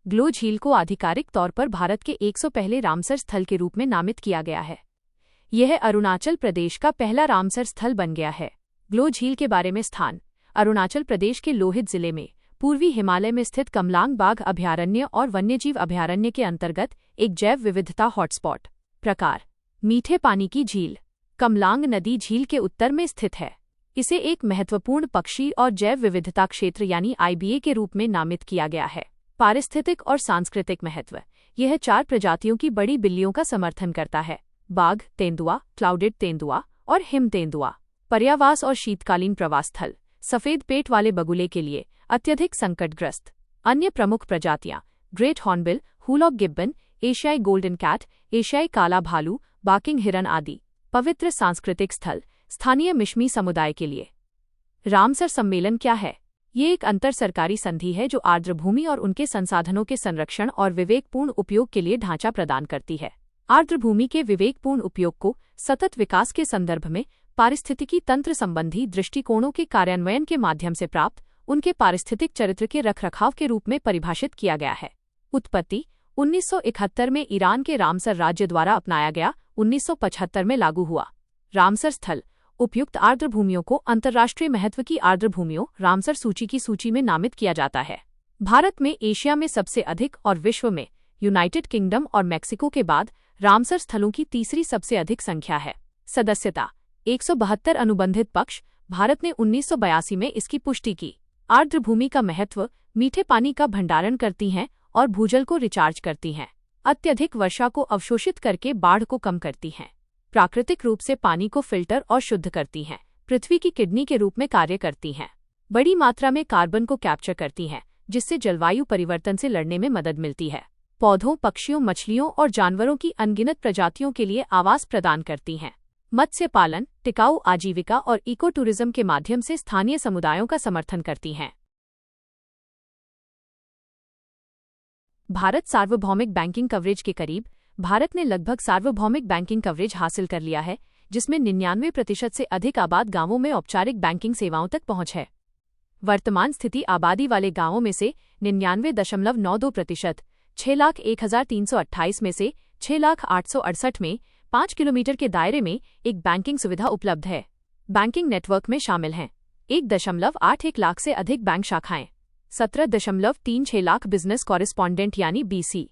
Glow झील को आधिकारिक तौर पर भारत के 100 पहले रामसर स्थल के रूप में नामित किया गया है। यह अरुणाचल प्रदेश का पहला रामसर स्थल बन गया है। ग्लो झील के बारे में स्थान: अरुणाचल प्रदेश के लोहित जिले में पूर्वी हिमालय में स्थित कमलांग बाघ अभयारण्य और वन्यजीव अभयारण्य के अंतर्गत एक जैव विविधता हॉटस्पॉट। प्रकार: मीठे पानी की झील। कमलांग नदी झील के उत्तर में स्थित है। इसे एक महत्वपूर्ण पक्षी और जैव विविधता क्षेत्र यानी IBA के रूप में नामित किया गया है। पारिस्थितिक और सांस्कृतिक महत्व: यह 4 प्रजातियों की बड़ी बिल्लियों का समर्थन करता है: बाघ, तेंदुआ, क्लाउडेड तेंदुआ और हिम तेंदुआ। पर्यावास और शीतकालीन प्रवास स्थल: सफेद पेट वाले बगुले के लिए अत्यधिक संकटग्रस्त। अन्य प्रमुख प्रजातियां: ग्रेट हॉर्नबिल, हुलॉक गिब्बन, एशियाई गोल्डन कैट, एशियाई काला भालू, बाकिंग हिरन आदि। पवित्र सांस्कृतिक स्थल: स्थानीय मिशमी समुदाय के लिए। रामसर सम्मेलन क्या है? ये एक अंतर सरकारी संधि है जो आर्द्रभूमि और उनके संसाधनों के संरक्षण और विवेकपूर्ण उपयोग के लिए ढांचा प्रदान करती है। आर्द्रभूमि के विवेकपूर्ण उपयोग को सतत विकास के संदर्भ में पारिस्थितिकी तंत्र संबंधी दृष्टिकोणों के कार्यान्वयन के माध्यम से प्राप्त उनके पारिस्थितिक चरित्र के रखरखाव के रूप में परिभाषित किया गया है। उत्पत्ति: 1971 में ईरान के रामसर राज्य द्वारा अपनाया गया, 1975 में लागू हुआ। रामसर स्थल: उपयुक्त आर्द्रभूमियों को अंतर्राष्ट्रीय महत्व की आर्द्रभूमियों रामसर सूची की सूची में नामित किया जाता है। भारत में एशिया में सबसे अधिक और विश्व में यूनाइटेड किंगडम और मेक्सिको के बाद रामसर स्थलों की तीसरी सबसे अधिक संख्या है। सदस्यता: 172 अनुबंधित पक्ष। भारत ने 1982 में इसकी पुष्टि की। आर्द्रभूमि का महत्व: मीठे पानी का भंडारण करती हैं और भूजल को रिचार्ज करती हैं। अत्यधिक वर्षा को अवशोषित करके बाढ़ को कम करती हैं। प्राकृतिक रूप से पानी को फिल्टर और शुद्ध करती हैं। पृथ्वी की किडनी के रूप में कार्य करती हैं। बड़ी मात्रा में कार्बन को कैप्चर करती हैं, जिससे जलवायु परिवर्तन से लड़ने में मदद मिलती है। पौधों, पक्षियों, मछलियों और जानवरों की अनगिनत प्रजातियों के लिए आवास प्रदान करती हैं। मत्स्य पालन, टिकाऊ आजीविका और इको टूरिज्म के माध्यम से स्थानीय समुदायों का समर्थन करती हैं। भारत सार्वभौमिक बैंकिंग कवरेज के करीब: भारत ने लगभग सार्वभौमिक बैंकिंग कवरेज हासिल कर लिया है, जिसमें 99% से अधिक आबाद गांवों में औपचारिक बैंकिंग सेवाओं तक पहुंच है। वर्तमान स्थिति आबादी वाले गांवों में से 99.92%, 6,01,328 में से 6,08,68 में 5 किलोमीटर के दायरे में एक बैंकिंग सुविधा उपलब्ध है। बैंकिंग नेटवर्क में शामिल हैं 1.81 लाख से अधिक बैंक शाखाएं, 17.36 लाख बिजनेस कॉरेस्पॉन्डेंट यानी BC,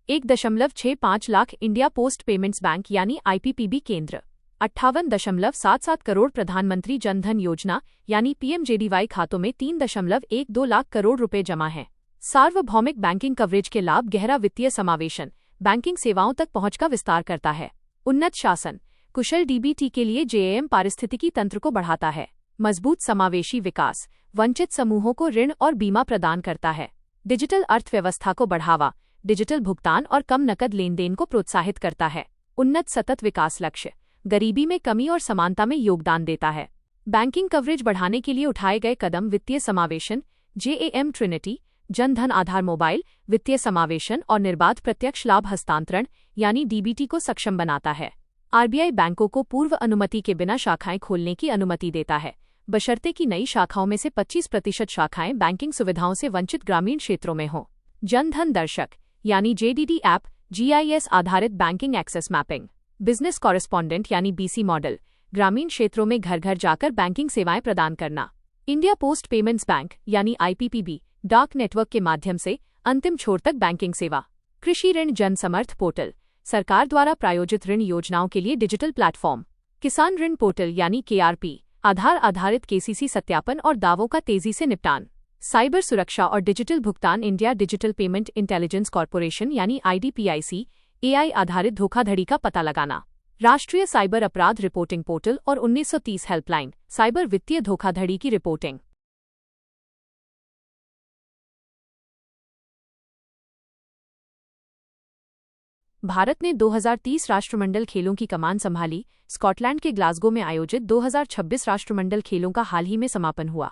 1.65 lakh India post payments bank यानी IPPB केंद्र, 58.77 करोड़ प्रधानमंत्री जन धन योजना यानी PMJDY खातों में 3.12 लाख करोड़ रुपए जमा हैं। सार्वभौमिक बैंकिंग कवरेज के लाभ: गहरा वित्तीय समावेशन, बैंकिंग सेवाओं तक पहुंच का विस्तार करता है। उन्नत शासन, कुशल DBT के लिए JAM पारिस्थितिकी तंत्र को बढ़ाता है। मजबूत समावेशी विकास, वंचित समूहों को ऋण और बीमा प्रदान करता है। डिजिटल अर्थव्यवस्था को बढ़ावा, डिजिटल भुगतान और कम नकद लेन देन को प्रोत्साहित करता है। उन्नत सतत विकास लक्ष्य, गरीबी में कमी और समानता में योगदान देता है। बैंकिंग कवरेज बढ़ाने के लिए उठाए गए कदम: वित्तीय समावेशन, JAM ट्रिनिटी, जन धन आधार मोबाइल, वित्तीय समावेशन और निर्बाध प्रत्यक्ष लाभ हस्तांतरण यानी DBT को सक्षम बनाता है। RBI बैंकों को पूर्व अनुमति के बिना शाखाएं खोलने की अनुमति देता है, बशर्ते कि नई शाखाओं में से 25% शाखाएं बैंकिंग सुविधाओं से वंचित ग्रामीण क्षेत्रों में हों। जन धन दर्शक यानी JDD ऐप, GIS आधारित banking access mapping, business correspondent यानी BC मॉडल, ग्रामीण क्षेत्रों में घर घर जाकर बैंकिंग सेवाएं प्रदान करना। इंडिया पोस्ट पेमेंट्स बैंक यानी IPPB, डाक नेटवर्क के माध्यम से अंतिम छोर तक बैंकिंग सेवा। कृषि ऋण जन समर्थ पोर्टल, सरकार द्वारा प्रायोजित ऋण योजनाओं के लिए डिजिटल प्लेटफॉर्म। किसान ऋण पोर्टल यानी KRP, आधार आधारित KCC सत्यापन और दावों का तेजी से निपटान। साइबर सुरक्षा और डिजिटल भुगतान, India digital payment intelligence corporation यानी IDPIC, AI आधारित धोखाधड़ी का पता लगाना। राष्ट्रीय साइबर अपराध रिपोर्टिंग पोर्टल और 1930 हेल्पलाइन, साइबर वित्तीय धोखाधड़ी की रिपोर्टिंग। भारत ने 2030 राष्ट्रमंडल खेलों की कमान संभाली। स्कॉटलैंड के ग्लासगो में आयोजित 2026 राष्ट्रमंडल खेलों का हाल ही में समापन हुआ।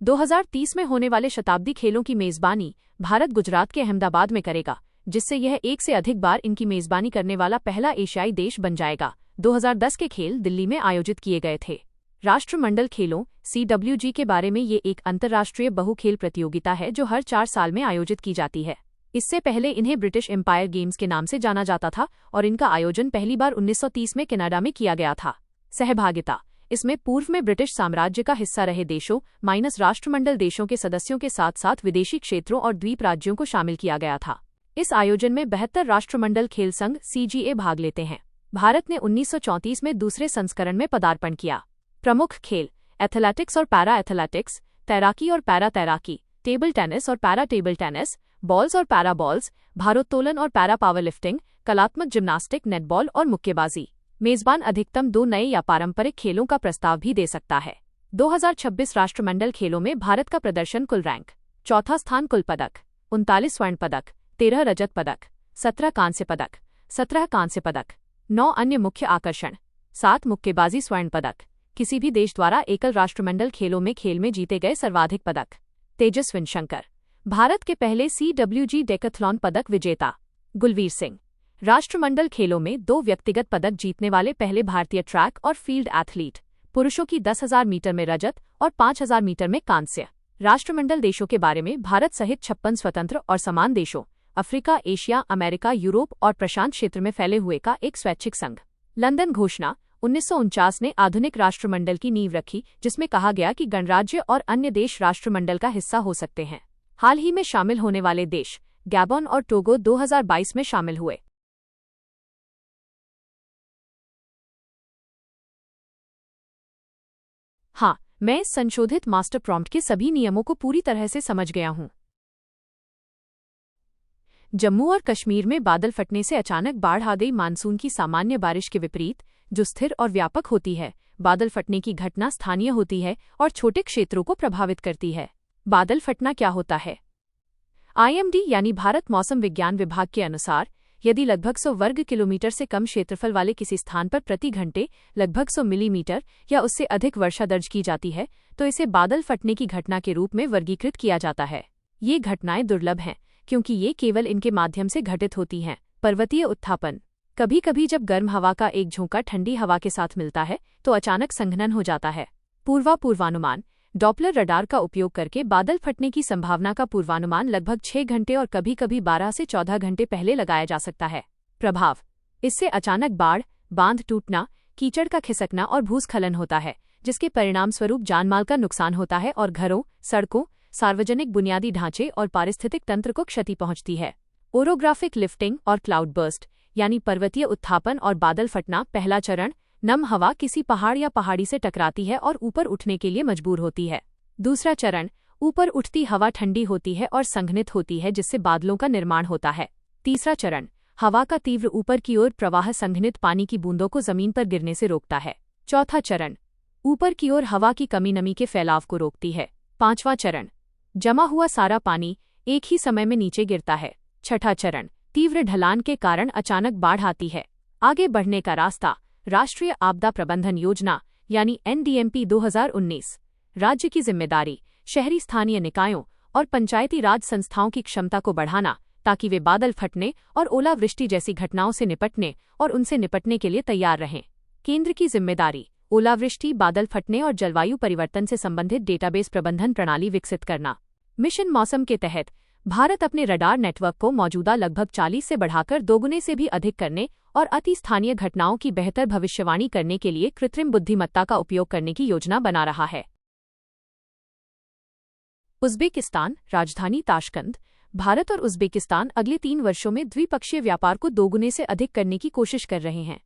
2030 में होने वाले शताब्दी खेलों की मेजबानी भारत गुजरात के अहमदाबाद में करेगा, जिससे यह एक से अधिक बार इनकी मेजबानी करने वाला पहला एशियाई देश बन जाएगा। 2010 के खेल दिल्ली में आयोजित किए गए थे। राष्ट्रमंडल खेलों CWG के बारे में ये एक अंतर्राष्ट्रीय बहुखेल प्रतियोगिता है जो हर 4 साल में आयोजित की जाती है। इससे पहले इन्हें ब्रिटिश एम्पायर गेम्स के नाम से जाना जाता था और इनका आयोजन पहली बार 1930 में कनाडा में किया गया था। सहभागिता: इसमें पूर्व में ब्रिटिश साम्राज्य का हिस्सा रहे देशों माइनस राष्ट्रमंडल देशों के सदस्यों के साथ साथ विदेशी क्षेत्रों और द्वीप राज्यों को शामिल किया गया था। इस आयोजन में 72 राष्ट्रमंडल खेल संघ CGA भाग लेते हैं। भारत ने 1934 में दूसरे संस्करण में पदार्पण किया। प्रमुख खेल: एथलेटिक्स और पैरा एथलेटिक्स, तैराकी और पैरा तैराकी, टेबल टेनिस और पैरा टेबल टेनिस, बॉल्स और पैरा बॉल्स, भारोत्तोलन और पैरा पावरलिफ्टिंग, कलात्मक जिम्नास्टिक, नेटबॉल और मुक्केबाजी। मेजबान अधिकतम 2 नए या पारंपरिक खेलों का प्रस्ताव भी दे सकता है। 2026 राष्ट्रमंडल खेलों में भारत का प्रदर्शन: कुल रैंक, चौथा स्थान, कुल पदक 39 स्वर्ण पदक, 13 रजत पदक, 17 कांस्य पदक, 17 कांस्य पदक, 9 अन्य मुख्य आकर्षण, 7 मुक्केबाजी स्वर्ण पदक, किसी भी देश द्वारा एकल राष्ट्रमंडल खेलों में खेल में जीते गए सर्वाधिक पदक। तेजस्विन शंकर, भारत के पहले CWG डेकाथलॉन पदक विजेता। गुलवीर सिंह, राष्ट्रमंडल खेलों में 2 व्यक्तिगत पदक जीतने वाले पहले भारतीय ट्रैक और फील्ड एथलीट। पुरुषों की 10,000 मीटर में रजत और 5,000 मीटर में कांस्य। राष्ट्रमंडल देशों के बारे में: भारत सहित 56 स्वतंत्र और समान देशों, अफ्रीका, एशिया, अमेरिका, यूरोप और प्रशांत क्षेत्र में फैले हुए का एक स्वैच्छिक संघ। लंदन घोषणा 1949 ने आधुनिक राष्ट्रमंडल की नींव रखी, जिसमें कहा गया कि गणराज्य और अन्य देश राष्ट्रमंडल का हिस्सा हो सकते हैं। हाल ही में शामिल होने वाले देश गैबोन और टोगो 2022 में शामिल हुए। हाँ, मैं इस संशोधित मास्टर प्रॉम्प्ट के सभी नियमों को पूरी तरह से समझ गया हूँ। जम्मू और कश्मीर में बादल फटने से अचानक बाढ़ आ गई। मानसून की सामान्य बारिश के विपरीत, जो स्थिर और व्यापक होती है, बादल फटने की घटना स्थानीय होती है और छोटे क्षेत्रों को प्रभावित करती है। बादल फटना क्या होता है? IMD यानी भारत मौसम विज्ञान विभाग के अनुसार, यदि लगभग 100 वर्ग किलोमीटर से कम क्षेत्रफल वाले किसी स्थान पर प्रति घंटे लगभग 100 मिलीमीटर या उससे अधिक वर्षा दर्ज की जाती है, तो इसे बादल फटने की घटना के रूप में वर्गीकृत किया जाता है। ये घटनाएं दुर्लभ हैं, क्योंकि ये केवल इनके माध्यम से घटित होती हैं। पर्वतीय उत्थापन: कभी कभी जब गर्म हवा का एक झोंका ठंडी हवा के साथ मिलता है, तो अचानक संघनन हो जाता है। पूर्वानुमान: डॉपलर रडार का उपयोग करके बादल फटने की संभावना का पूर्वानुमान लगभग 6 घंटे और कभी कभी 12 से 14 घंटे पहले लगाया जा सकता है। प्रभाव: इससे अचानक बाढ़, बांध टूटना, कीचड़ का खिसकना और भूस्खलन होता है, जिसके परिणामस्वरूप जानमाल का नुकसान होता है और घरों, सड़कों, सार्वजनिक बुनियादी ढांचे और पारिस्थितिक तंत्र को क्षति पहुंचती है। ओरोग्राफिक लिफ्टिंग और क्लाउड बर्स्ट यानी पर्वतीय उत्थापन और बादल फटना। पहला चरण: नम हवा किसी पहाड़ या पहाड़ी से टकराती है और ऊपर उठने के लिए मजबूर होती है। दूसरा चरण: ऊपर उठती हवा ठंडी होती है और संघनित होती है, जिससे बादलों का निर्माण होता है। तीसरा चरण: हवा का तीव्र ऊपर की ओर प्रवाह संघनित पानी की बूंदों को जमीन पर गिरने से रोकता है। चौथा चरण: ऊपर की ओर हवा की कमी नमी के फैलाव को रोकती है। पांचवां चरण: जमा हुआ सारा पानी एक ही समय में नीचे गिरता है। छठा चरण: तीव्र ढलान के कारण अचानक बाढ़ आती है। आगे बढ़ने का रास्ता: राष्ट्रीय आपदा प्रबंधन योजना यानी NDMP 2019। राज्य की जिम्मेदारी: शहरी स्थानीय निकायों और पंचायती राज संस्थाओं की क्षमता को बढ़ाना, ताकि वे बादल फटने और ओलावृष्टि जैसी घटनाओं से निपटने और उनसे निपटने के लिए तैयार रहें। केंद्र की जिम्मेदारी: ओलावृष्टि, बादल फटने और जलवायु परिवर्तन से संबंधित डेटाबेस प्रबंधन प्रणाली विकसित करना। मिशन मौसम के तहत भारत अपने रडार नेटवर्क को मौजूदा लगभग 40 से बढ़ाकर 2 गुने से भी अधिक करने और अति स्थानीय घटनाओं की बेहतर भविष्यवाणी करने के लिए कृत्रिम बुद्धिमत्ता का उपयोग करने की योजना बना रहा है। उज़्बेकिस्तान, राजधानी ताशकंद। भारत और उज़्बेकिस्तान अगले 3 वर्षों में द्विपक्षीय व्यापार को 2 गुने से अधिक करने की कोशिश कर रहे हैं।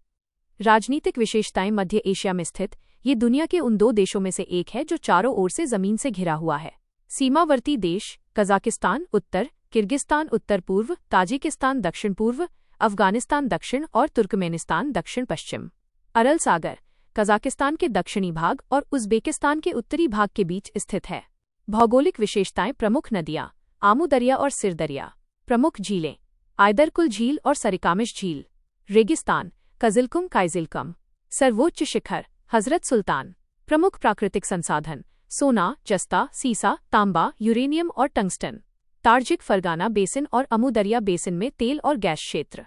राजनीतिक विशेषताएं: मध्य एशिया में स्थित, ये दुनिया के उन 2 देशों में से एक है जो चारों ओर से जमीन से घिरा हुआ है। सीमावर्ती देश: कजाकिस्तान उत्तर, किर्गिस्तान उत्तर पूर्व, ताजिकिस्तान दक्षिण पूर्व, अफगानिस्तान दक्षिण और तुर्कमेनिस्तान दक्षिण पश्चिम। अरल सागर कजाकिस्तान के दक्षिणी भाग और उज़्बेकिस्तान के उत्तरी भाग के बीच स्थित है। भौगोलिक विशेषताएं: प्रमुख नदियां: आमू दरिया और सिर दरिया। प्रमुख झीलें: आयदरकुल झील और सरिकामिश झील। रेगिस्तान: कजिलकुम काइजिलकम। सर्वोच्च शिखर: हजरत सुल्तान। प्रमुख प्राकृतिक संसाधन: सोना, जस्ता, सीसा, तांबा, यूरेनियम और टंगस्टन। तार्जिक फरगाना बेसिन और अमू दरिया बेसिन में तेल और गैस क्षेत्र।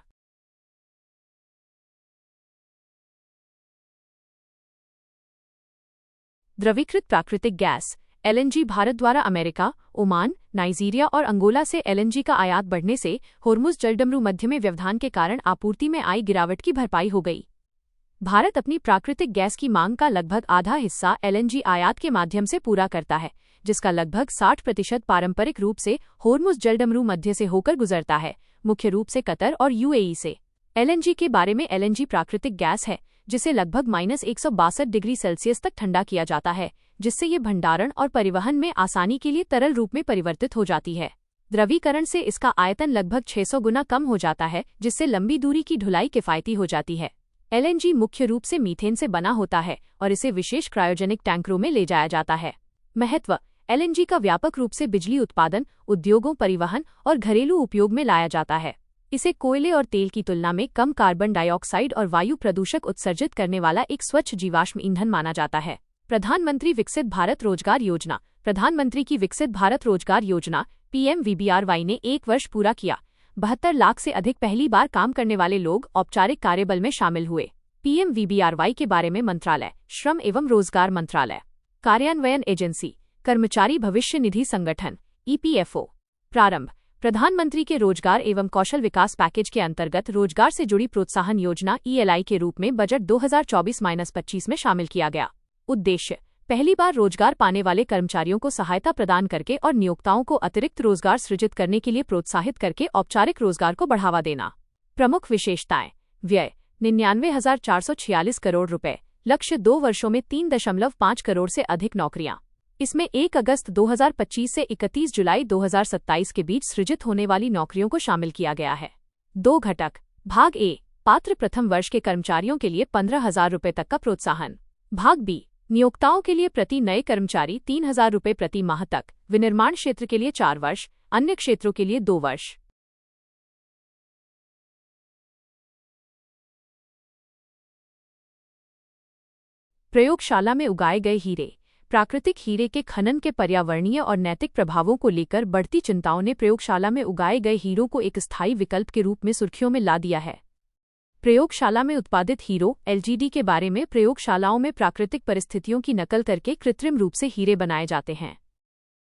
द्रवीकृत प्राकृतिक गैस एलएनजी भारत द्वारा अमेरिका, ओमान, नाइजीरिया और अंगोला से एलएनजी का आयात बढ़ने से होर्मुज जलडमरू मध्य में व्यवधान के कारण आपूर्ति में आई गिरावट की भरपाई हो गई। भारत अपनी प्राकृतिक गैस की मांग का लगभग आधा हिस्सा एलएनजी आयात के माध्यम से पूरा करता है, जिसका लगभग 60% पारंपरिक रूप से होर्मुज जलडमरू मध्य से होकर गुजरता है, मुख्य रूप से कतर और यूएई से। एलएनजी के बारे में एलएनजी प्राकृतिक गैस है जिसे लगभग -162 डिग्री सेल्सियस तक ठंडा किया जाता है, जिससे ये भंडारण और परिवहन में आसानी के लिए तरल रूप में परिवर्तित हो जाती है। द्रवीकरण से इसका आयतन लगभग 600 गुना कम हो जाता है, जिससे लंबी दूरी की ढुलाई किफायती हो जाती है। एलएनजी मुख्य रूप से मीथेन से बना होता है और इसे विशेष क्रायोजेनिक टैंकरों में ले जाया जाता है। महत्व: एलएनजी का व्यापक रूप से बिजली उत्पादन, उद्योगों, परिवहन और घरेलू उपयोग में लाया जाता है। इसे कोयले और तेल की तुलना में कम कार्बन डाइऑक्साइड और वायु प्रदूषक उत्सर्जित करने वाला एक स्वच्छ जीवाश्म ईंधन माना जाता है। प्रधानमंत्री विकसित भारत रोजगार योजना। प्रधानमंत्री की विकसित भारत रोजगार योजना PMVBRY ने 1 वर्ष पूरा किया। 72 लाख से अधिक पहली बार काम करने वाले लोग औपचारिक कार्यबल में शामिल हुए। PMVBRY के बारे में मंत्रालय, श्रम एवं रोजगार मंत्रालय। कार्यान्वयन एजेंसी, कर्मचारी भविष्य निधि संगठन EPFO। प्रारंभ: प्रधानमंत्री के रोजगार एवं कौशल विकास पैकेज के अंतर्गत रोजगार से जुड़ी प्रोत्साहन योजना ELI के रूप में बजट 2024-25 में शामिल किया गया। उद्देश्य: पहली बार रोजगार पाने वाले कर्मचारियों को सहायता प्रदान करके और नियोक्ताओं को अतिरिक्त रोजगार सृजित करने के लिए प्रोत्साहित करके औपचारिक रोजगार को बढ़ावा देना। प्रमुख विशेषताएं: व्यय 99,446 करोड़ रुपए, लक्ष्य 2 वर्षों में 3.5 करोड़ से अधिक नौकरियां। इसमें 1 अगस्त 2025 से 31 जुलाई 2027 के बीच सृजित होने वाली नौकरियों को शामिल किया गया है। 2 घटक: भाग ए, पात्र प्रथम वर्ष के कर्मचारियों के लिए 15,000 रुपये तक का प्रोत्साहन। भाग बी, नियोक्ताओं के लिए प्रति नए कर्मचारी 3,000 रुपये प्रति माह तक, विनिर्माण क्षेत्र के लिए 4 वर्ष, अन्य क्षेत्रों के लिए 2 वर्ष। प्रयोगशाला में उगाए गए हीरे। प्राकृतिक हीरे के खनन के पर्यावरणीय और नैतिक प्रभावों को लेकर बढ़ती चिंताओं ने प्रयोगशाला में उगाए गए हीरों को एक स्थायी विकल्प के रूप में सुर्खियों में ला दिया है। प्रयोगशाला में उत्पादित हीरो LGD के बारे में: प्रयोगशालाओं में प्राकृतिक परिस्थितियों की नकल करके कृत्रिम रूप से हीरे बनाए जाते हैं।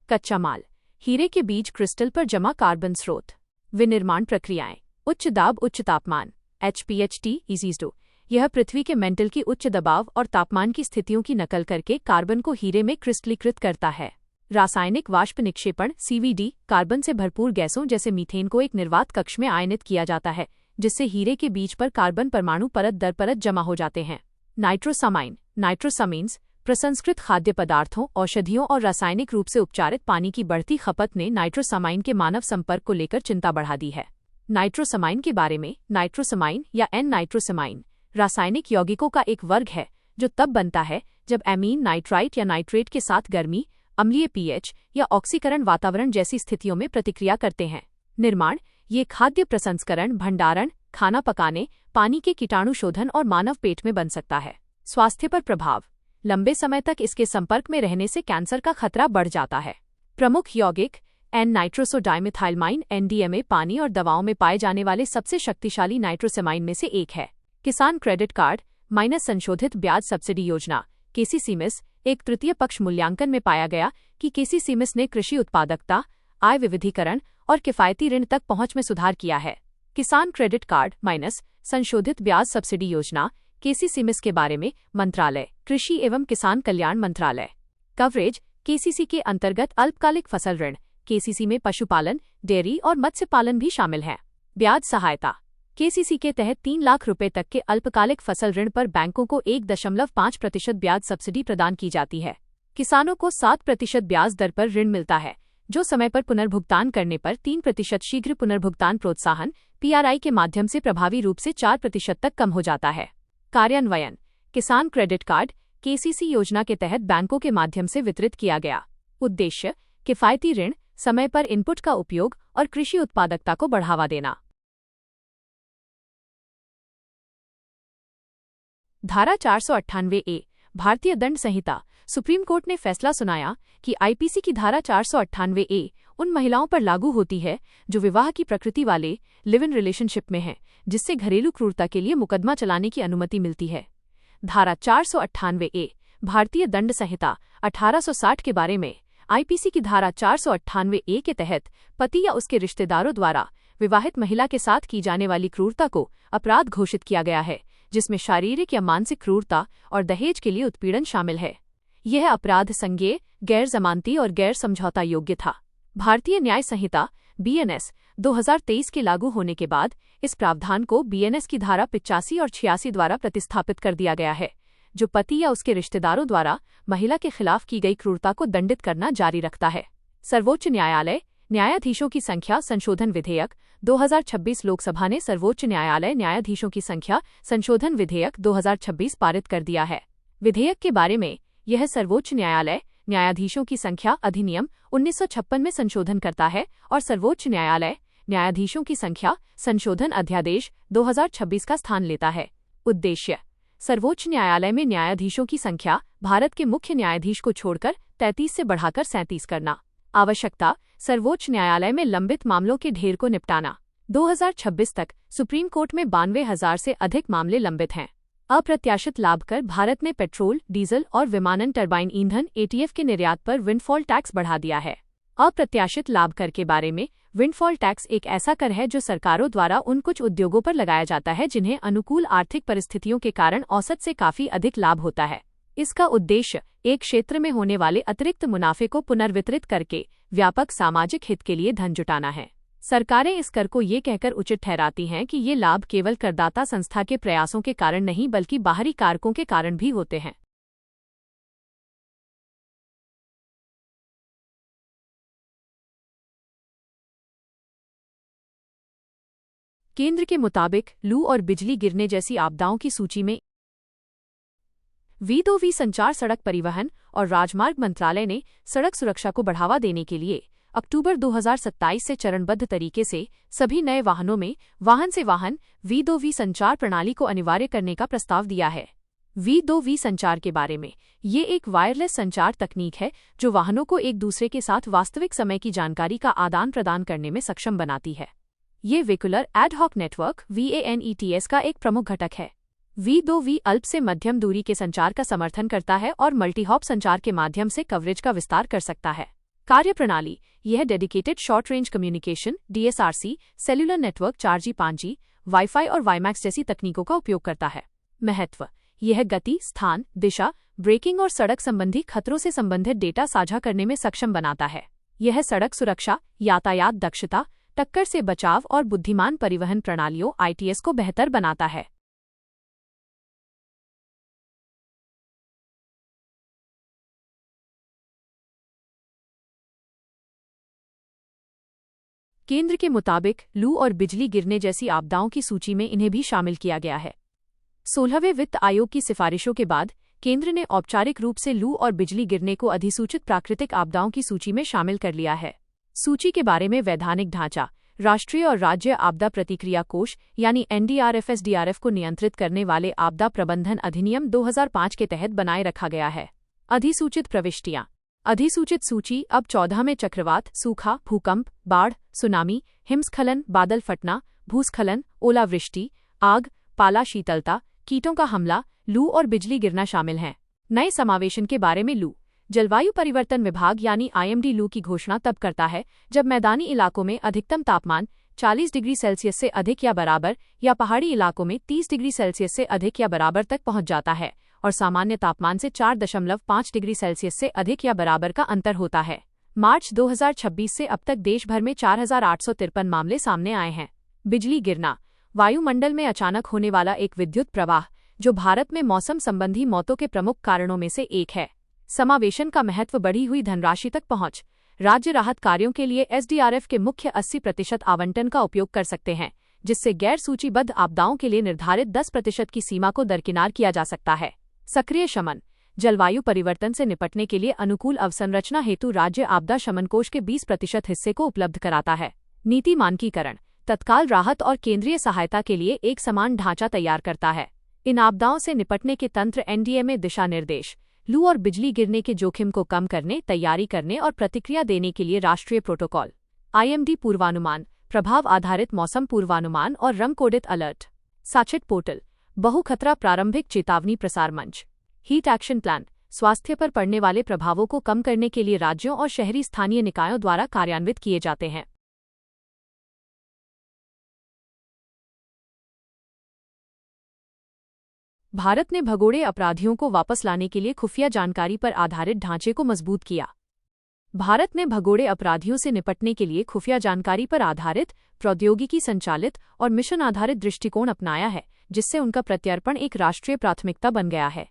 कच्चा माल: हीरे के बीज क्रिस्टल पर जमा कार्बन स्रोत। विनिर्माण प्रक्रियाएं: उच्च दाब उच्च तापमान HPHT। यह पृथ्वी के मेंटल की उच्च दबाव और तापमान की स्थितियों की नकल करके कार्बन को हीरे में क्रिस्टलीकृत करता है। रासायनिक वाष्प निक्षेपण CVD: कार्बन से भरपूर गैसों जैसे मीथेन को एक निर्वात कक्ष में आयनित किया जाता है, जिससे हीरे के बीज पर कार्बन परमाणु परत दर परत जमा हो जाते हैं। नाइट्रोसामाइन्स: प्रसंस्कृत खाद्य पदार्थों, औषधियों और रासायनिक रूप से उपचारित पानी की बढ़ती खपत ने नाइट्रोसामाइन के मानव संपर्क को लेकर चिंता बढ़ा दी है। नाइट्रोसामाइन के बारे में: नाइट्रोसामाइन या N-नाइट्रोसामाइन रासायनिक यौगिकों का एक वर्ग है जो तब बनता है जब एमीन नाइट्राइट या नाइट्रेट के साथ गर्मी, अम्लीय pH या ऑक्सीकरण वातावरण जैसी स्थितियों में प्रतिक्रिया करते हैं। निर्माण: ये खाद्य प्रसंस्करण, भंडारण, खाना पकाने, पानी के कीटाणु शोधन और मानव पेट में बन सकता है। स्वास्थ्य पर प्रभाव: लंबे समय तक इसके संपर्क में रहने से कैंसर का खतरा बढ़ जाता है। प्रमुख यौगिक: N-नाइट्रोसोडाइमिथाइलमाइन NDMA पानी और दवाओं में पाए जाने वाले सबसे शक्तिशाली नाइट्रोसेमाइन में से एक है। किसान क्रेडिट कार्ड माइनस संशोधित ब्याज सब्सिडी योजना KCCMIS। एक तृतीय पक्ष मूल्यांकन में पाया गया कि KCCMIS ने कृषि उत्पादकता, आय विविधीकरण और किफायती ऋण तक पहुंच में सुधार किया है। किसान क्रेडिट कार्ड माइनस संशोधित ब्याज सब्सिडी योजना KCCMIS के बारे में मंत्रालय, कृषि एवं किसान कल्याण मंत्रालय। कवरेज: KCC के अंतर्गत अल्पकालिक फसल ऋण KCC में पशुपालन, डेयरी और मत्स्य पालन भी शामिल है। ब्याज सहायता: KCC के तहत 3 लाख रुपए तक के अल्पकालिक फसल ऋण पर बैंकों को 1.5% ब्याज सब्सिडी प्रदान की जाती है। किसानों को 7% ब्याज दर पर ऋण मिलता है, जो समय पर पुनर्भुगतान करने पर 3% शीघ्र पुनर्भुगतान प्रोत्साहन PRI के माध्यम से प्रभावी रूप से 4% तक कम हो जाता है। कार्यान्वयन: किसान क्रेडिट कार्ड KCC योजना के तहत बैंकों के माध्यम से वितरित किया गया। उद्देश्य: किफायती ऋण, समय पर इनपुट का उपयोग और कृषि उत्पादकता को बढ़ावा देना। धारा 498A भारतीय दंड संहिता। सुप्रीम कोर्ट ने फैसला सुनाया कि IPC की धारा 498A उन महिलाओं पर लागू होती है जो विवाह की प्रकृति वाले लिव इन रिलेशनशिप में हैं, जिससे घरेलू क्रूरता के लिए मुकदमा चलाने की अनुमति मिलती है। धारा 498A भारतीय दंड संहिता 1860 के बारे में: आईपीसी की धारा 498 के तहत पति या उसके रिश्तेदारों द्वारा विवाहित महिला के साथ की जाने वाली क्रूरता को अपराध घोषित किया गया है, जिसमें शारीरिक या मानसिक क्रूरता और दहेज के लिए उत्पीड़न शामिल है। यह अपराध संज्ञेय, गैर जमानती और गैर समझौता योग्य था। भारतीय न्याय संहिता BNS 2023 के लागू होने के बाद इस प्रावधान को BNS की धारा 85 और 86 द्वारा प्रतिस्थापित कर दिया गया है, जो पति या उसके रिश्तेदारों द्वारा महिला के खिलाफ की गई क्रूरता को दंडित करना जारी रखता है। सर्वोच्च न्यायालय न्यायाधीशों की संख्या संशोधन विधेयक 2026 लोकसभा ने सर्वोच्च न्यायालय न्यायाधीशों की संख्या संशोधन विधेयक 2026 पारित कर दिया है। विधेयक के बारे में यह सर्वोच्च न्यायालय न्यायाधीशों की संख्या अधिनियम 1956 में संशोधन करता है और सर्वोच्च न्यायालय न्यायाधीशों की संख्या संशोधन अध्यादेश 2026 का स्थान लेता है। उद्देश्य: सर्वोच्च न्यायालय में न्यायाधीशों की संख्या भारत के मुख्य न्यायाधीश को छोड़कर 33 से बढ़ाकर 37 करना। आवश्यकता: सर्वोच्च न्यायालय में लंबित मामलों के ढेर को निपटाना। 2026 तक सुप्रीम कोर्ट में 92,000 से अधिक मामले लंबित हैं। अप्रत्याशित लाभ कर भारत ने पेट्रोल, डीजल और विमानन टरबाइन ईंधन ATF के निर्यात पर विंडफॉल टैक्स बढ़ा दिया है। अप्रत्याशित लाभ कर के बारे में विंडफॉल टैक्स एक ऐसा कर है जो सरकारों द्वारा उन कुछ उद्योगों पर लगाया जाता है जिन्हें अनुकूल आर्थिक परिस्थितियों के कारण औसत से काफी अधिक लाभ होता है। इसका उद्देश्य एक क्षेत्र में होने वाले अतिरिक्त मुनाफे को पुनर्वितरित करके व्यापक सामाजिक हित के लिए धन जुटाना है। सरकारें इस कर को ये कहकर उचित ठहराती हैं कि ये लाभ केवल करदाता संस्था के प्रयासों के कारण नहीं बल्कि बाहरी कारकों के कारण भी होते हैं। केंद्र के मुताबिक लू और बिजली गिरने जैसी आपदाओं की सूची में V2V संचार सड़क परिवहन और राजमार्ग मंत्रालय ने सड़क सुरक्षा को बढ़ावा देने के लिए अक्टूबर 2027 से चरणबद्ध तरीके से सभी नए वाहनों में वाहन से वाहन V2V संचार प्रणाली को अनिवार्य करने का प्रस्ताव दिया है। V2V संचार के बारे में ये एक वायरलेस संचार तकनीक है जो वाहनों को एक दूसरे के साथ वास्तविक समय की जानकारी का आदान प्रदान करने में सक्षम बनाती है। ये vehicular ad hoc network VANETS का एक प्रमुख घटक है। V2V अल्प से मध्यम दूरी के संचार का समर्थन करता है और मल्टीहॉप संचार के माध्यम से कवरेज का विस्तार कर सकता है। कार्यप्रणाली: यह dedicated short range communication DSRC, cellular network 4G 5G, wifi और वाईमैक्स जैसी तकनीकों का उपयोग करता है। महत्व: यह गति, स्थान, दिशा, ब्रेकिंग और सड़क संबंधी खतरों से संबंधित डेटा साझा करने में सक्षम बनाता है। यह सड़क सुरक्षा, यातायात दक्षता, टक्कर से बचाव और बुद्धिमान परिवहन प्रणालियों ITS को बेहतर बनाता है। केंद्र के मुताबिक लू और बिजली गिरने जैसी आपदाओं की सूची में इन्हें भी शामिल किया गया है। 16वें वित्त आयोग की सिफारिशों के बाद केंद्र ने औपचारिक रूप से लू और बिजली गिरने को अधिसूचित प्राकृतिक आपदाओं की सूची में शामिल कर लिया है। सूची के बारे में वैधानिक ढांचा राष्ट्रीय और राज्य आपदा प्रतिक्रिया कोष यानी NDRF-SDRF को नियंत्रित करने वाले आपदा प्रबंधन अधिनियम 2005 के तहत बनाए रखा गया है। अधिसूचित प्रविष्टियां: अधिसूचित सूची अब 14 में चक्रवात, सूखा, भूकंप, बाढ़, सुनामी, हिमस्खलन, बादल फटना, भूस्खलन, ओलावृष्टि, आग, पाला, शीतलता, कीटों का हमला, लू और बिजली गिरना शामिल हैं। नए समावेशन के बारे में लू: जलवायु परिवर्तन विभाग यानी IMD लू की घोषणा तब करता है जब मैदानी इलाकों में अधिकतम तापमान 40 डिग्री सेल्सियस से अधिक या बराबर या पहाड़ी इलाकों में 30 डिग्री सेल्सियस से अधिक या बराबर तक पहुंच जाता है और सामान्य तापमान से 4.5 डिग्री सेल्सियस से अधिक या बराबर का अंतर होता है। मार्च 2026 से अब तक देश भर में 4,853 मामले सामने आए हैं। बिजली गिरना: वायुमंडल में अचानक होने वाला एक विद्युत प्रवाह जो भारत में मौसम संबंधी मौतों के प्रमुख कारणों में से एक है। समावेशन का महत्व: बढ़ी हुई धनराशि तक पहुंच। राज्य राहत कार्यों के लिए SDRF के मुख्य 80% आवंटन का उपयोग कर सकते हैं, जिससे गैर सूचीबद्ध आपदाओं के लिए निर्धारित 10% की सीमा को दरकिनार किया जा सकता है। सक्रिय शमन: जलवायु परिवर्तन से निपटने के लिए अनुकूल अवसंरचना हेतु राज्य आपदा शमन कोष के 20% हिस्से को उपलब्ध कराता है। नीति मानकीकरण: तत्काल राहत और केंद्रीय सहायता के लिए एक समान ढांचा तैयार करता है। इन आपदाओं से निपटने के तंत्र NDA में दिशा निर्देश: लू और बिजली गिरने के जोखिम को कम करने, तैयारी करने और प्रतिक्रिया देने के लिए राष्ट्रीय प्रोटोकॉल। IMD पूर्वानुमान, प्रभाव आधारित मौसम पूर्वानुमान और रंग कोडित अलर्ट। साचिट पोर्टल, बहु खतरा प्रारंभिक चेतावनी प्रसार मंच। हीट एक्शन प्लान, स्वास्थ्य पर पड़ने वाले प्रभावों को कम करने के लिए राज्यों और शहरी स्थानीय निकायों द्वारा कार्यान्वित किए जाते हैं। भारत ने भगोड़े अपराधियों को वापस लाने के लिए खुफिया जानकारी पर आधारित ढांचे को मजबूत किया। भारत ने भगोड़े अपराधियों से निपटने के लिए खुफिया जानकारी पर आधारित, प्रौद्योगिकी संचालित और मिशन आधारित दृष्टिकोण अपनाया है, जिससे उनका प्रत्यर्पण एक राष्ट्रीय प्राथमिकता बन गया है।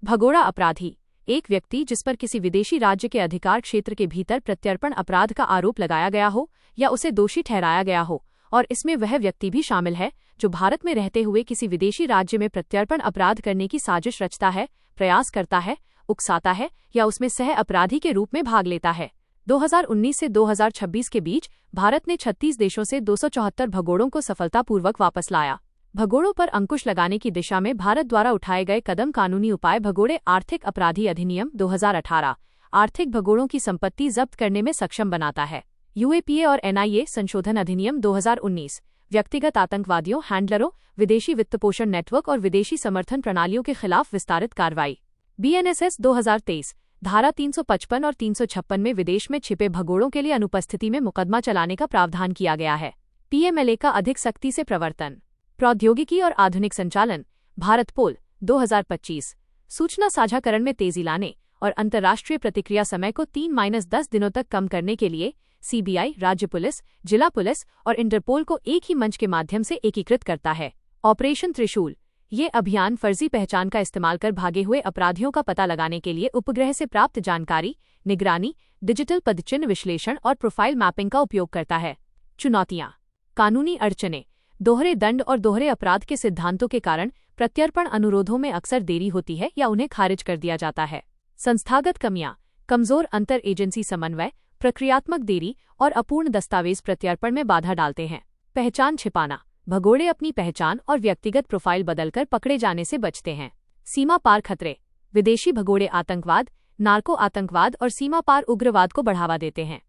भगोड़ा अपराधी एक व्यक्ति जिस पर किसी विदेशी राज्य के अधिकार क्षेत्र के भीतर प्रत्यर्पण अपराध का आरोप लगाया गया हो या उसे दोषी ठहराया गया हो, और इसमें वह व्यक्ति भी शामिल है जो भारत में रहते हुए किसी विदेशी राज्य में प्रत्यर्पण अपराध करने की साजिश रचता है, प्रयास करता है, उकसाता है या उसमें सह अपराधी के रूप में भाग लेता है। 2019 से 2026 के बीच भारत ने 36 देशों से 274 भगोड़ों को सफलतापूर्वक वापस लाया। भगोड़ों पर अंकुश लगाने की दिशा में भारत द्वारा उठाए गए कदम कानूनी उपाय भगोड़े आर्थिक अपराधी अधिनियम 2018 आर्थिक भगोड़ों की संपत्ति जब्त करने में सक्षम बनाता है। यूएपीए और एनआईए संशोधन अधिनियम 2019 व्यक्तिगत आतंकवादियों, हैंडलरों, विदेशी वित्तपोषण नेटवर्क और विदेशी समर्थन प्रणालियों के खिलाफ विस्तारित कार्रवाई। बीएनएसएस 2023 धारा 355 और 356 में विदेश में छिपे भगोड़ों के लिए अनुपस्थिति में मुकदमा चलाने का प्रावधान किया गया है। पीएमएलए का अधिक सख्ती से प्रवर्तन। प्रौद्योगिकी और आधुनिक संचालन। भारत पोल 2025 सूचना साझाकरण में तेजी लाने और अंतर्राष्ट्रीय प्रतिक्रिया समय को 3-10 दिनों तक कम करने के लिए सीबीआई, राज्य पुलिस, जिला पुलिस और इंटरपोल को एक ही मंच के माध्यम से एकीकृत करता है। ऑपरेशन त्रिशूल ये अभियान फर्जी पहचान का इस्तेमाल कर भागे हुए अपराधियों का पता लगाने के लिए उपग्रह से प्राप्त जानकारी, निगरानी, डिजिटल पदचिह्न विश्लेषण और प्रोफाइल मैपिंग का उपयोग करता है। चुनौतियां। कानूनी अड़चनें। दोहरे दंड और दोहरे अपराध के सिद्धांतों के कारण प्रत्यर्पण अनुरोधों में अक्सर देरी होती है या उन्हें खारिज कर दिया जाता है। संस्थागत कमियां। कमजोर अंतर एजेंसी समन्वय, प्रक्रियात्मक देरी और अपूर्ण दस्तावेज प्रत्यर्पण में बाधा डालते हैं। पहचान छिपाना। भगोड़े अपनी पहचान और व्यक्तिगत प्रोफाइल बदलकर पकड़े जाने से बचते हैं। सीमा पार खतरे। विदेशी भगोड़े आतंकवाद, नार्को आतंकवाद और सीमा पार उग्रवाद को बढ़ावा देते हैं।